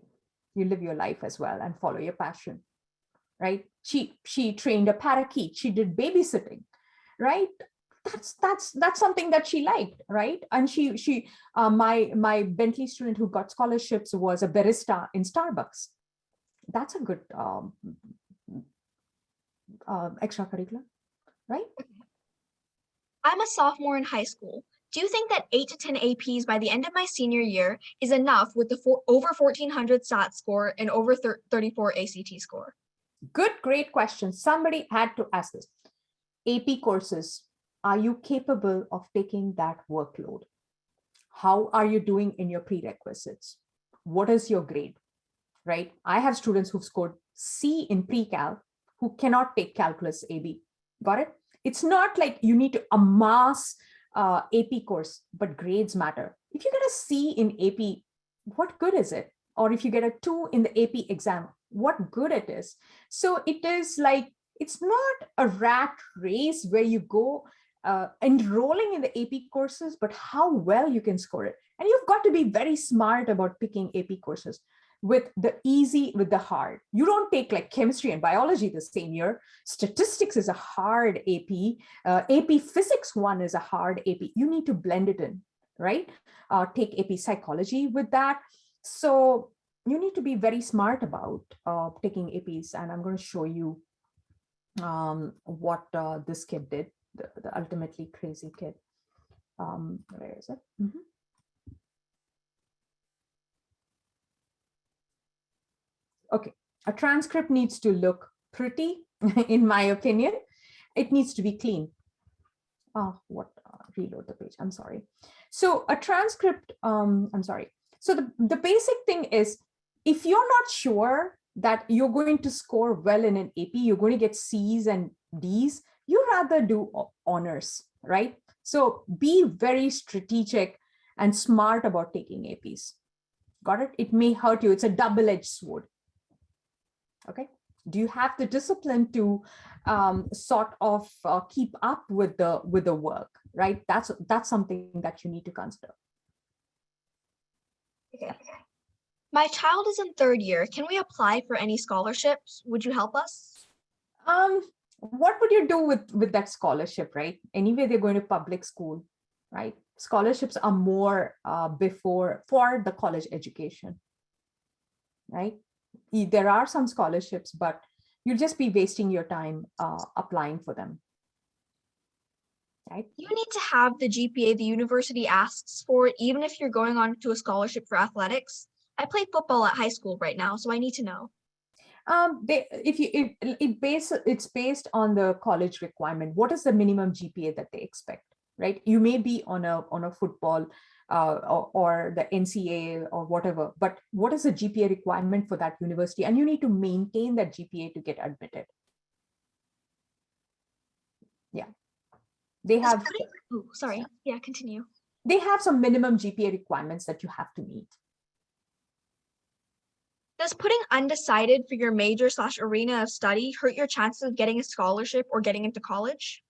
You live your life as well and follow your passion, right? She trained a parakeet. She did babysitting, right? That's something that she liked, right? And my Bentley student who got scholarships was a barista in Starbucks. That's a good extracurricular, right? I'm a sophomore in high school. Do you think that 8 to 10 APs by the end of my senior year is enough with the over 1400 SAT score and over 34 ACT score? Good, great question. Somebody had to ask this. AP courses, are you capable of taking that workload? How are you doing in your prerequisites? What is your grade, right? I have students who've scored C in pre-cal who cannot take calculus AB. Got it? It's not like you need to amass AP course, but grades matter. If you get a C in AP, what good is it? Or if you get a 2 in the AP exam, what good it is? So it is like, it's not a rat race where you go enrolling in the AP courses, but how well you can score it. And you've got to be very smart about picking AP courses with the easy, with the hard. You don't take like chemistry and biology the same year. Statistics is a hard AP. AP Physics 1 is a hard AP. You need to blend it in, right? Take AP Psychology with that. So you need to be very smart about taking APs. And I'm going to show you what this kid did, the ultimately crazy kid. Where is it? Mm-hmm. Okay, a transcript needs to look pretty, in my opinion. It needs to be clean. Reload the page, I'm sorry. So a transcript, I'm sorry. So the basic thing is, if you're not sure that you're going to score well in an AP, you're going to get C's and D's, you rather do honors, right? So be very strategic and smart about taking APs. Got it? It may hurt you. It's a double-edged sword. Okay. Do you have the discipline to sort of keep up with the work, right? That's something that you need to consider. Okay. My child is in 3rd year. Can we apply for any scholarships? Would you help us? What would you do with that scholarship, right? Anyway, they're going to public school, right? Scholarships are more for the college education, right? There are some scholarships, but you'll just be wasting your time applying for them, right? You need to have the GPA the university asks for, even if you're going on to a scholarship for athletics. I play football at high school right now, so I need to know. It's based on the college requirement. What is the minimum GPA that they expect, right? You may be on a football or the NCAA or whatever, but what is the GPA requirement for that university? And you need to maintain that GPA to get admitted. Yeah, they have. Oh, sorry. Yeah, continue. They have some minimum GPA requirements that you have to meet. Does putting undecided for your major/arena of study hurt your chances of getting a scholarship or getting into college?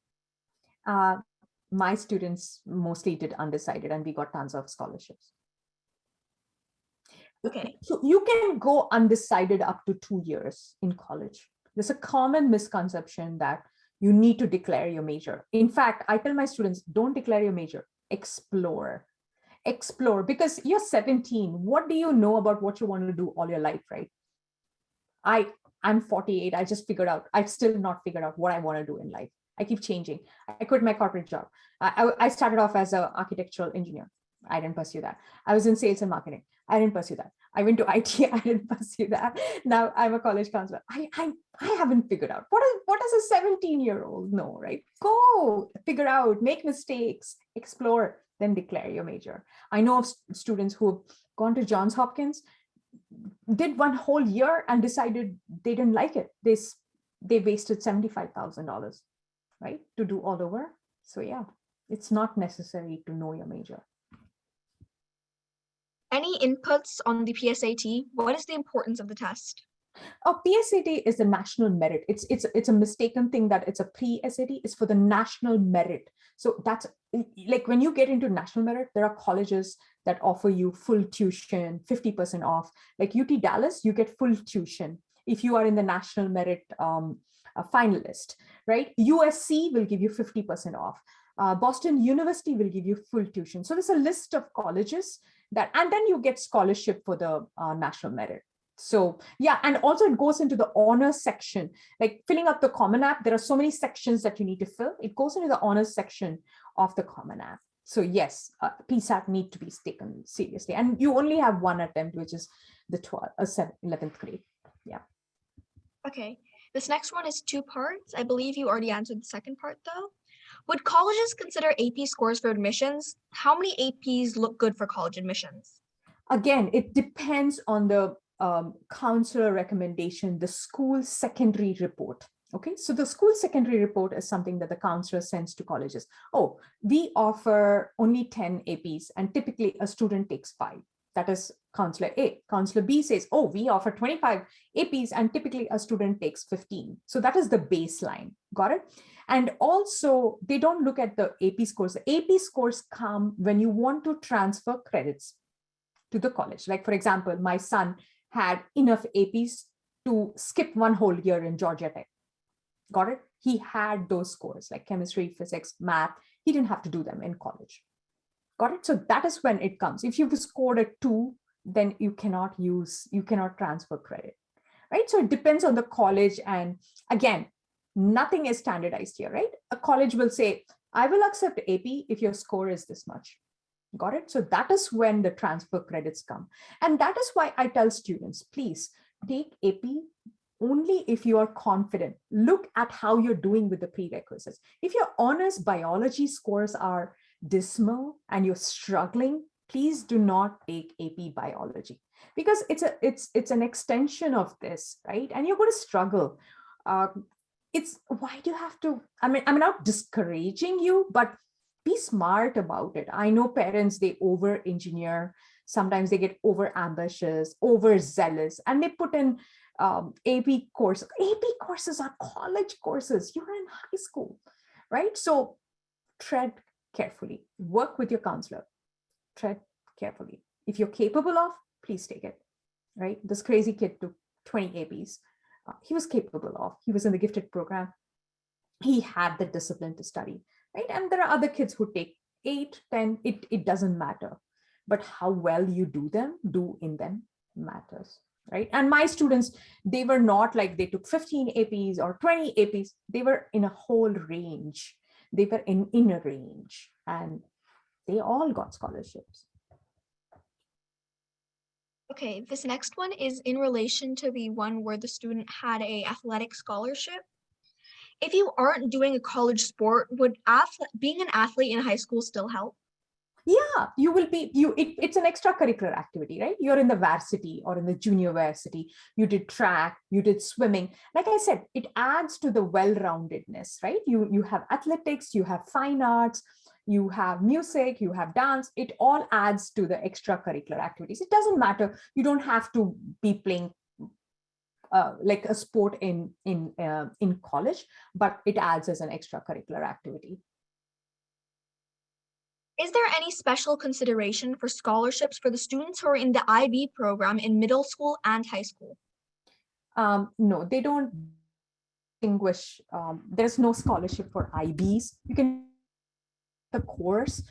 My students mostly did undecided and we got tons of scholarships. Okay. So you can go undecided up to 2 years in college. There's a common misconception that you need to declare your major. In fact, I tell my students, don't declare your major, explore. Explore, because you're 17. What do you know about what you want to do all your life, right? I'm 48. I just figured out, I've still not figured out what I want to do in life. I keep changing. I quit my corporate job. I started off as an architectural engineer. I didn't pursue that. I was in sales and marketing. I didn't pursue that. I went to IT. I didn't pursue that. Now I'm a college counselor. I haven't figured out. What does a 17-year-old know, right? Go figure out, make mistakes, explore. then declare your major. I know of students who have gone to Johns Hopkins, did one whole year and decided they didn't like it. They wasted $75,000, right, to do all over. So yeah, it's not necessary to know your major. Any inputs on the PSAT? What is the importance of the test? PSAT is the national merit. It's a mistaken thing that it's a pre-SAT. It's for the national merit. So that's like when you get into national merit, there are colleges that offer you full tuition, 50% off. Like UT Dallas, you get full tuition if you are in the national merit finalist, right? USC will give you 50% off. Boston University will give you full tuition. So there's a list of colleges that, and then you get scholarship for the national merit. So yeah, and also it goes into the honors section, like filling up the Common App. There are so many sections that you need to fill. It goes into the honors section of the Common App. So yes, PSAT need to be taken seriously. And you only have one attempt, which is the 11th grade. Yeah. Okay, this next one is 2 parts. I believe you already answered the second part though. Would colleges consider AP scores for admissions? How many APs look good for college admissions? Again, it depends on the counselor recommendation, the school secondary report. Okay, so the school secondary report is something that the counselor sends to colleges. Oh, we offer only 10 APs and typically a student takes 5. That is counselor A. Counselor B says, oh, we offer 25 APs and typically a student takes 15. So that is the baseline. Got it? And also they don't look at the AP scores. The AP scores come when you want to transfer credits to the college. Like for example, my son had enough APs to skip one whole year in Georgia Tech. Got it? He had those scores like chemistry, physics, math. He didn't have to do them in college. Got it? So that is when it comes. If you've scored a 2, then you cannot transfer credit, right? So it depends on the college. And again, nothing is standardized here, right? A college will say, I will accept AP if your score is this much. Got it? So that is when the transfer credits come. And that is why I tell students, please take AP only if you are confident. Look at how you're doing with the prerequisites. If your honors biology scores are dismal and you're struggling, please do not take AP biology because it's an extension of this, right? And you're going to struggle. It's why do you have to, I mean, I'm not discouraging you, but be smart about it. I know parents, they over-engineer. Sometimes they get over-ambitious, overzealous, and they put in AP courses. AP courses are college courses. You're in high school, right? So tread carefully. Work with your counselor. Tread carefully. If you're capable of, please take it, right? This crazy kid took 20 APs. He was capable of. He was in the gifted program. He had the discipline to study. Right? And there are other kids who take 8, 10, it doesn't matter. But how well you do in them matters, right? And my students, they were not like they took 15 APs or 20 APs. They were in a whole range. They were in a range and they all got scholarships. Okay, this next one is in relation to the one where the student had a athletic scholarship. If you aren't doing a college sport, would being an athlete in high school still help? Yeah, you will be, it's an extracurricular activity, right? You're in the varsity or in the junior varsity. You did track, you did swimming. Like I said, it adds to the well-roundedness, right? You have athletics, you have fine arts, you have music, you have dance. It all adds to the extracurricular activities. It doesn't matter. You don't have to be playing like a sport in college, but it adds as an extracurricular activity. Is there any special consideration for scholarships for the students who are in the IB program in middle school and high school? No, they don't distinguish. There's no scholarship for IBs. You can the course.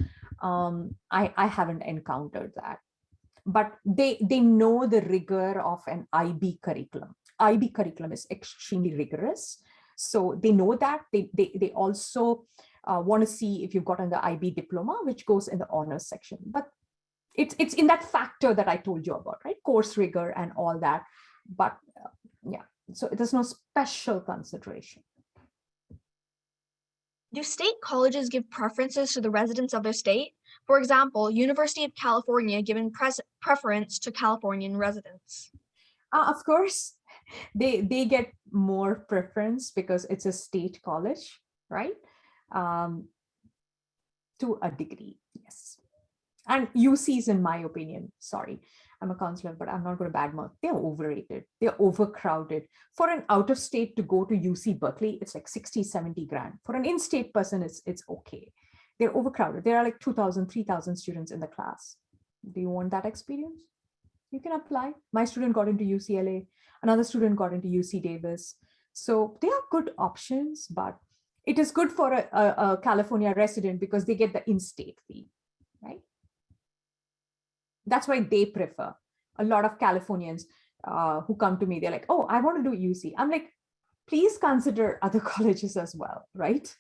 I haven't encountered that, but they know the rigor of an IB curriculum. IB curriculum is extremely rigorous. So they know that. They also want to see if you've gotten the IB diploma, which goes in the honors section. But it's in that factor that I told you about, right? Course rigor and all that. But yeah, so there's no special consideration. Do state colleges give preferences to the residents of their state? For example, University of California given preference to Californian residents. Of course, they get more preference because it's a state college, right? To a degree, yes. And UCs, in my opinion, sorry, I'm a counselor, but I'm not going to badmouth. They're overrated. They're overcrowded. For an out of state to go to UC Berkeley, it's like 60, 70 grand. For an in-state person, it's okay. They're overcrowded. There are like 2,000, 3,000 students in the class. Do you want that experience? You can apply. My student got into UCLA. Another student got into UC Davis. So they are good options, but it is good for a California resident because they get the in-state fee, right? That's why they prefer. A lot of Californians who come to me, they're like, oh, I want to do UC. I'm like, please consider other colleges as well, right?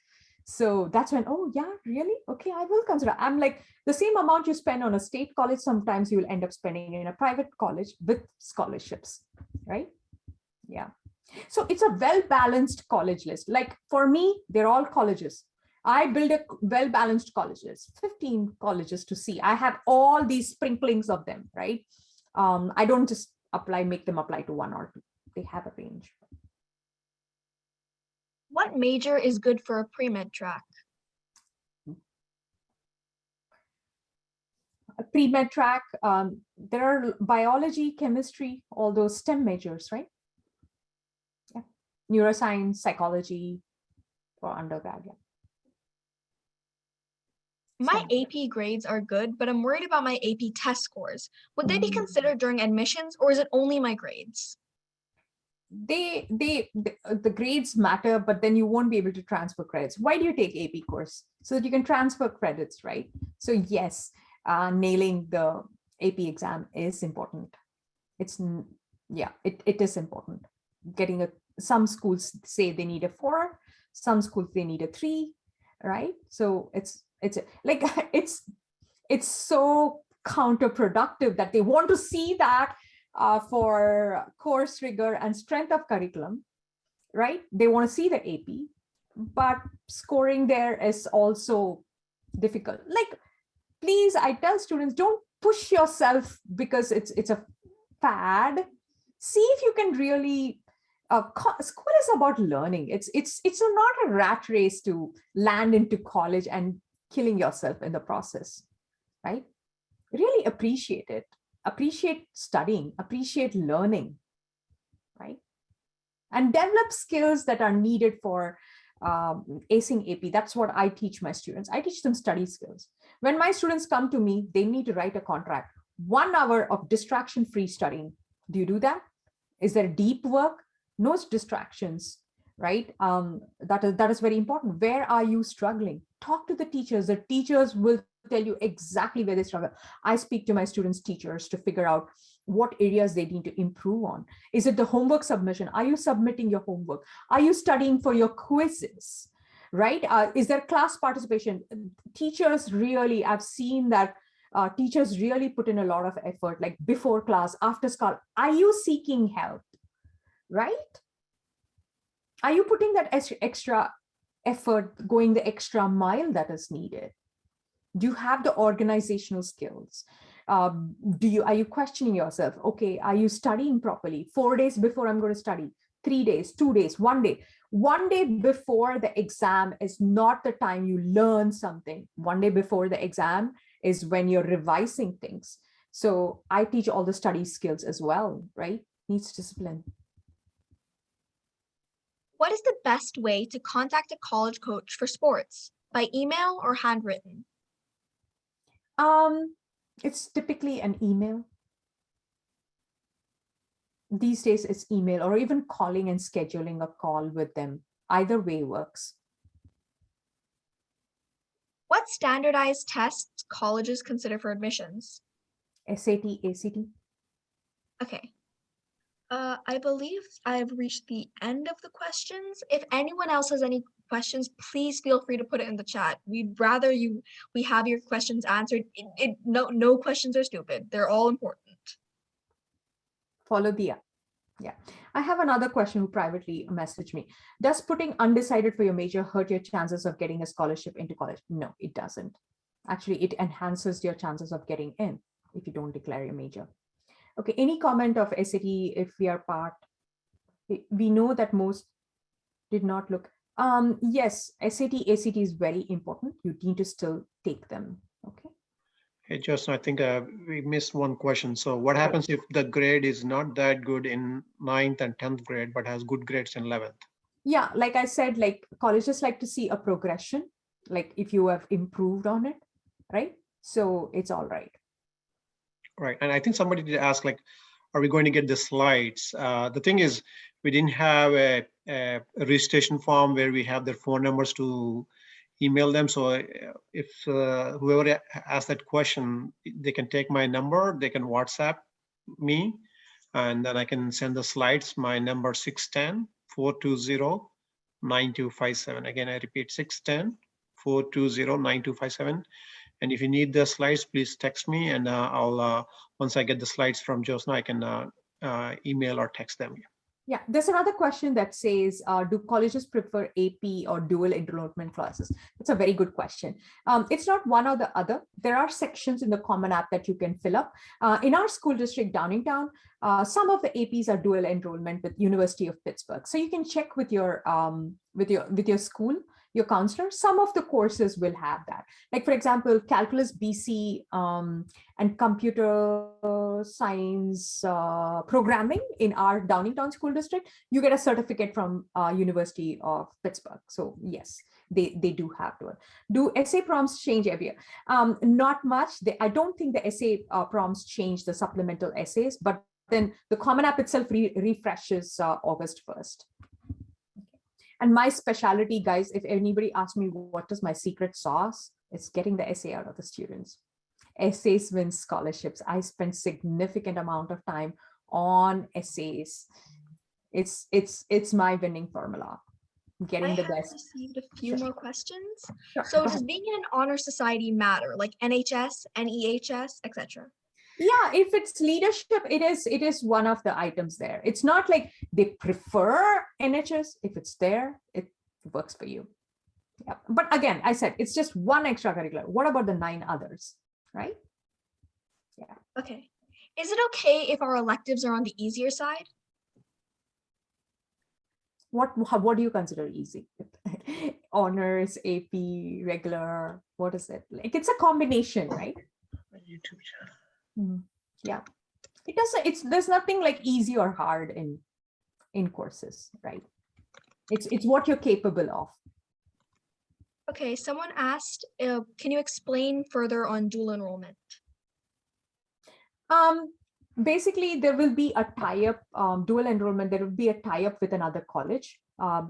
So that's when, oh yeah, really? Okay, I will consider. I'm like, the same amount you spend on a state college, sometimes you will end up spending in a private college with scholarships, right? Yeah. So it's a well-balanced college list. Like for me, they're all colleges. I build a well-balanced college list, 15 colleges to see. I have all these sprinklings of them, right? I don't just make them apply to one or two. They have a range. What major is good for a pre-med track? A pre-med track, there are biology, chemistry, all those STEM majors, right? Yeah. Neuroscience, psychology for undergrad, yeah. My AP grades are good, but I'm worried about my AP test scores. Would they be considered during admissions, or is it only my grades? The grades matter, but then you won't be able to transfer credits. Why do you take AP course? So that you can transfer credits, right? So yes, nailing the AP exam is important. It is important. Some schools say they need a 4, some schools they need a 3, right? So it's so counterproductive that they want to see that for course rigor and strength of curriculum, right? They want to see the AP, but scoring there is also difficult. Like, please, I tell students, don't push yourself because it's a fad. See if you can really, school is about learning. It's not a rat race to land into college and killing yourself in the process, right? Really appreciate it. Appreciate studying, appreciate learning, right? And develop skills that are needed for acing AP. That's what I teach my students. I teach them study skills. When my students come to me, they need to write a contract. 1 hour of distraction-free studying. Do you do that? Is there deep work? No distractions, right? That is very important. Where are you struggling? Talk to the teachers. The teachers will tell you exactly where they struggle. I speak to my students' teachers to figure out what areas they need to improve on. Is it the homework submission? Are you submitting your homework? Are you studying for your quizzes, right? Is there class participation? Teachers really, I've seen that teachers really put in a lot of effort, like before class, after school. Are you seeking help, right? Are you putting that extra effort, going the extra mile that is needed? Do you have the organizational skills? Are you questioning yourself? Okay, are you studying properly? 4 days before I'm going to study, 3 days, 2 days, 1 day. 1 day before the exam is not the time you learn something. 1 day before the exam is when you're revising things. So I teach all the study skills as well, right? Needs discipline. What is the best way to contact a college coach for sports? By email or handwritten? It's typically an email. These days it's email, or even calling and scheduling a call with them. Either way works. What standardized tests colleges consider for admissions? SAT, ACT. Okay. I believe I've reached the end of the questions. If anyone else has any questions, please feel free to put it in the chat. We'd rather we have your questions answered. No questions are stupid. They're all important. Follow the yeah. I have another question who privately messaged me. Does putting undecided for your major hurt your chances of getting a scholarship into college? No, it doesn't. Actually, it enhances your chances of getting in if you don't declare your major. Okay, any comment of SAT if we are part? We know that most did not look. Yes, SAT, ACT is very important. You need to still take them. Okay. Hey, Jothsna, I think we missed one question. So what happens if the grade is not that good in 9th and 10th grade, but has good grades in 11th? Yeah, like I said, like colleges like to see a progression, like if you have improved on it, right? So it's all right. Right. And I think somebody did ask, like, are we going to get the slides? The thing is, we didn't have a registration form where we have their phone numbers to email them. So if whoever asked that question, they can take my number, they can WhatsApp me, and then I can send the slides. My number 610-420-9257. Again, I repeat, 610-420-9257. And if you need the slides, please text me, and I'll once I get the slides from Jothsna, I can email or text them. Yeah, there's another question that says, do colleges prefer AP or dual enrollment classes? That's a very good question. It's not one or the other. There are sections in the Common App that you can fill up. In our school district, Downingtown, some of the APs are dual enrollment with University of Pittsburgh. So you can check with your school, your counselor. Some of the courses will have that. Like, for example, Calculus BC and Computer Science Programming in our Downingtown School District, you get a certificate from University of Pittsburgh. So yes, they do have to. Do essay prompts change every year? Not much. I don't think the essay prompts change the supplemental essays, but then the Common App itself refreshes August 1st. And my specialty, guys, if anybody asks me what is my secret sauce, it's getting the essay out of the students. Essays win scholarships. I spend significant amount of time on essays. It's my winning formula. Getting the best. I have received a few more questions. Sure. So does being in an honor society matter, like NHS, NEHS, etc.? Yeah, if it's leadership, it is one of the items there. It's not like they prefer NHS. If it's there, it works for you. Yeah. But again, I said it's just one extracurricular. What about the 9 others, right? Yeah. Okay. Is it okay if our electives are on the easier side? What do you consider easy? Honors, AP, regular, what is it? Like, it's a combination, right? YouTube channel. Yeah, it doesn't. There's nothing like easy or hard in courses, right? It's what you're capable of. Okay, someone asked, can you explain further on dual enrollment? Basically, there will be a tie-up, dual enrollment. There will be a tie-up with another college,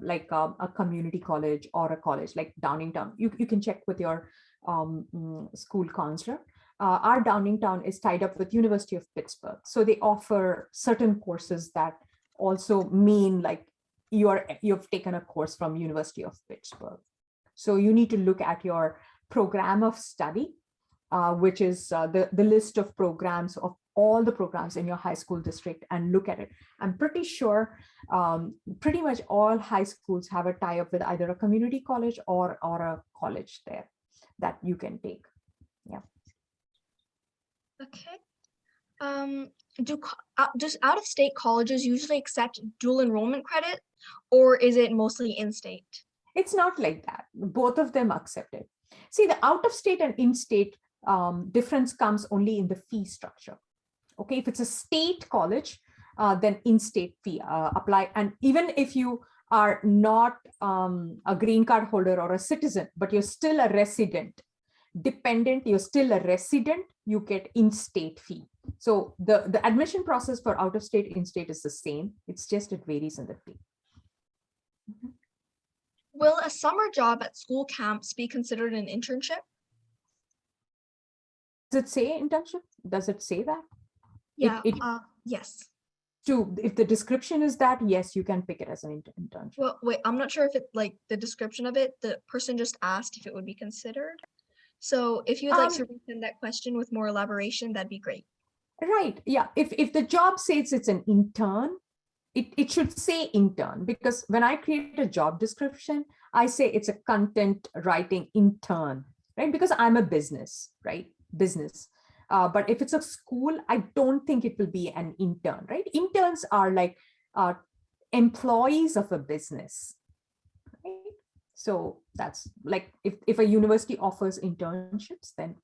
like a community college or a college like Downingtown. You can check with your school counselor. Our Downingtown is tied up with University of Pittsburgh. So they offer certain courses that also mean like you've taken a course from University of Pittsburgh. So you need to look at your program of study, which is the list of programs of all the programs in your high school district, and look at it. I'm pretty sure pretty much all high schools have a tie-up with either a community college or a college there that you can take. Yeah. Okay. Does out-of-state colleges usually accept dual enrollment credit, or is it mostly in-state? It's not like that. Both of them accept it. See, the out-of-state and in-state difference comes only in the fee structure. Okay, if it's a state college, then in-state fee apply. And even if you are not a green card holder or a citizen, but you're still a resident, dependent, you're still a resident, you get in-state fee. So the admission process for out-of-state, in-state is the same. It's just it varies in the fee. Will a summer job at school camps be considered an internship? Does it say internship? Does it say that? Yeah, yes. If the description is that, yes, you can pick it as an internship. Well, wait, I'm not sure if it, like the description of it, the person just asked if it would be considered. So if you would like to resend that question with more elaboration, that'd be great. Right, yeah. If the job says it's an intern, it should say intern, because when I create a job description, I say it's a content writing intern. right? Because I'm a business, right? Business. But if it's a school, I don't think it will be an intern, right? Interns are like employees of a business, right? So that's like, if a university offers internships, then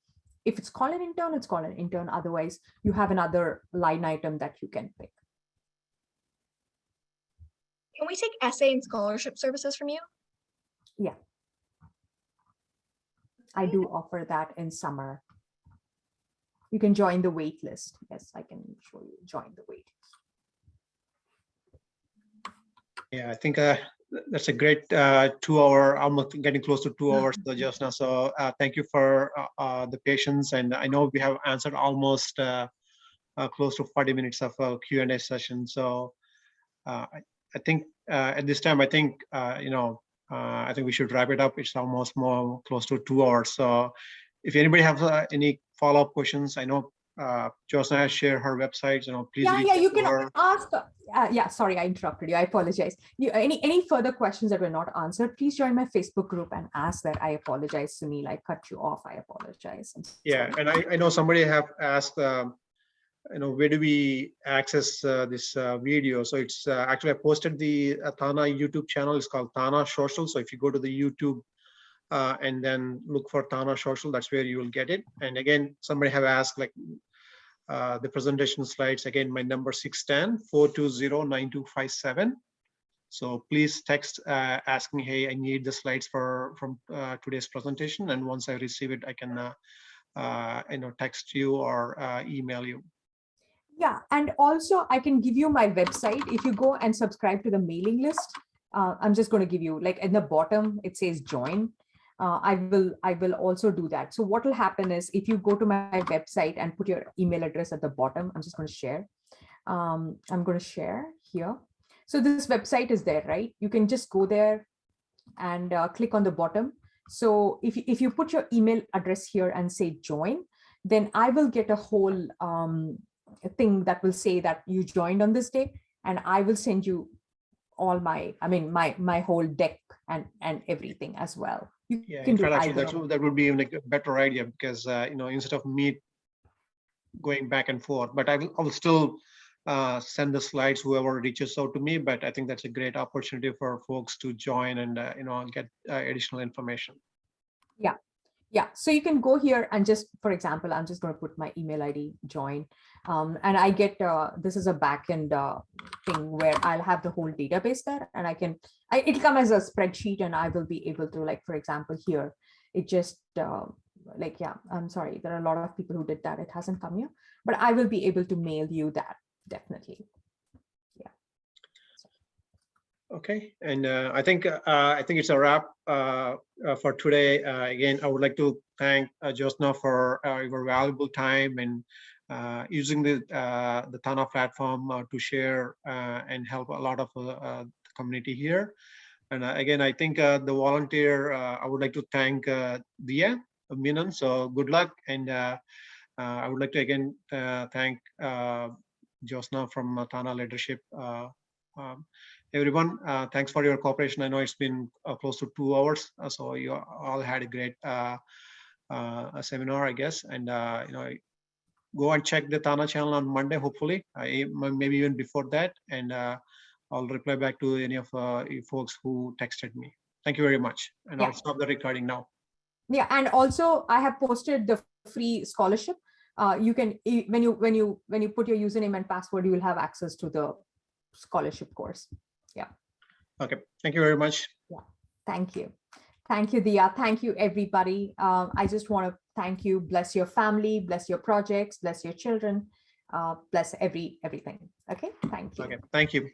if it's called an intern, it's called an intern. Otherwise, you have another line item that you can pick. Can we take essay and scholarship services from you? Yeah. I do offer that in summer. You can join the wait list. Yes, I can show you, join the wait list. Yeah, I think that's a great 2 hour, almost getting close to 2 hours, Jothsna. So thank you for the patience. And I know we have answered almost close to 40 minutes of a Q&A session. So I think at this time, I think, I think we should wrap it up. It's almost more close to 2 hours. So if anybody has any follow-up questions, I know Jothsna has shared her website, please reach Yeah, out you to can her. ask. Yeah, sorry, I interrupted you. I apologize. Any further questions that were not answered, please join my Facebook group and ask that. I apologize, Sunil. I cut you off. I apologize. Yeah, and I know somebody have asked, where do we access this video? So it's actually I posted the TANA YouTube channel. It's called TANA Social. So if you go to the YouTube and then look for TANA Social, that's where you will get it. And again, somebody have asked like the presentation slides. Again, my number 610-420-9257. So please text asking, hey, I need the slides from today's presentation. And once I receive it, I can text you or email you. Yeah, and also I can give you my website. If you go and subscribe to the mailing list, I'm just going to give you, like in the bottom, it says join. I will also do that. So what will happen is if you go to my website and put your email address at the bottom, I'm just going to share. I'm going to share here. So this website is there, right? You can just go there and click on the bottom. So if you put your email address here and say join, then I will get a whole thing that will say that you joined on this day, and I will send you all my whole deck and everything as well. You can do actually that would be like a better idea, because instead of me going back and forth, but I will still send the slides whoever reaches out to me. But I think that's a great opportunity for folks to join and get additional information. Yeah, so you can go here and just, for example, I'm just going to put my email ID, join, and I get, this is a backend thing where I'll have the whole database there, and it'll come as a spreadsheet, and I will be able to, like, for example, here, it just I'm sorry, there are a lot of people who did that. It hasn't come here, but I will be able to mail you that, definitely. Okay, and I think it's a wrap for today. Again, I would like to thank Jothsna for your valuable time and using the TANA platform to share and help a lot of the community here. And again, I think the volunteer, I would like to thank Dia Minan. So good luck, and I would like to again thank Jothsna from TANA leadership. Everyone, thanks for your cooperation. I know it's been close to 2 hours, so you all had a great seminar, I guess. And go and check the TANA channel on Monday, hopefully, maybe even before that. And I'll reply back to any of you folks who texted me. Thank you very much. And I'll stop the recording now. Yeah, and also I have posted the free scholarship. You can, when you put your username and password, you will have access to the scholarship course. Yeah. Okay. Thank you very much. Yeah. Thank you. Thank you, Dia. Thank you, everybody. I just want to thank you. Bless your family, bless your projects, bless your children, bless everything. Okay. Thank you. Okay. Thank you.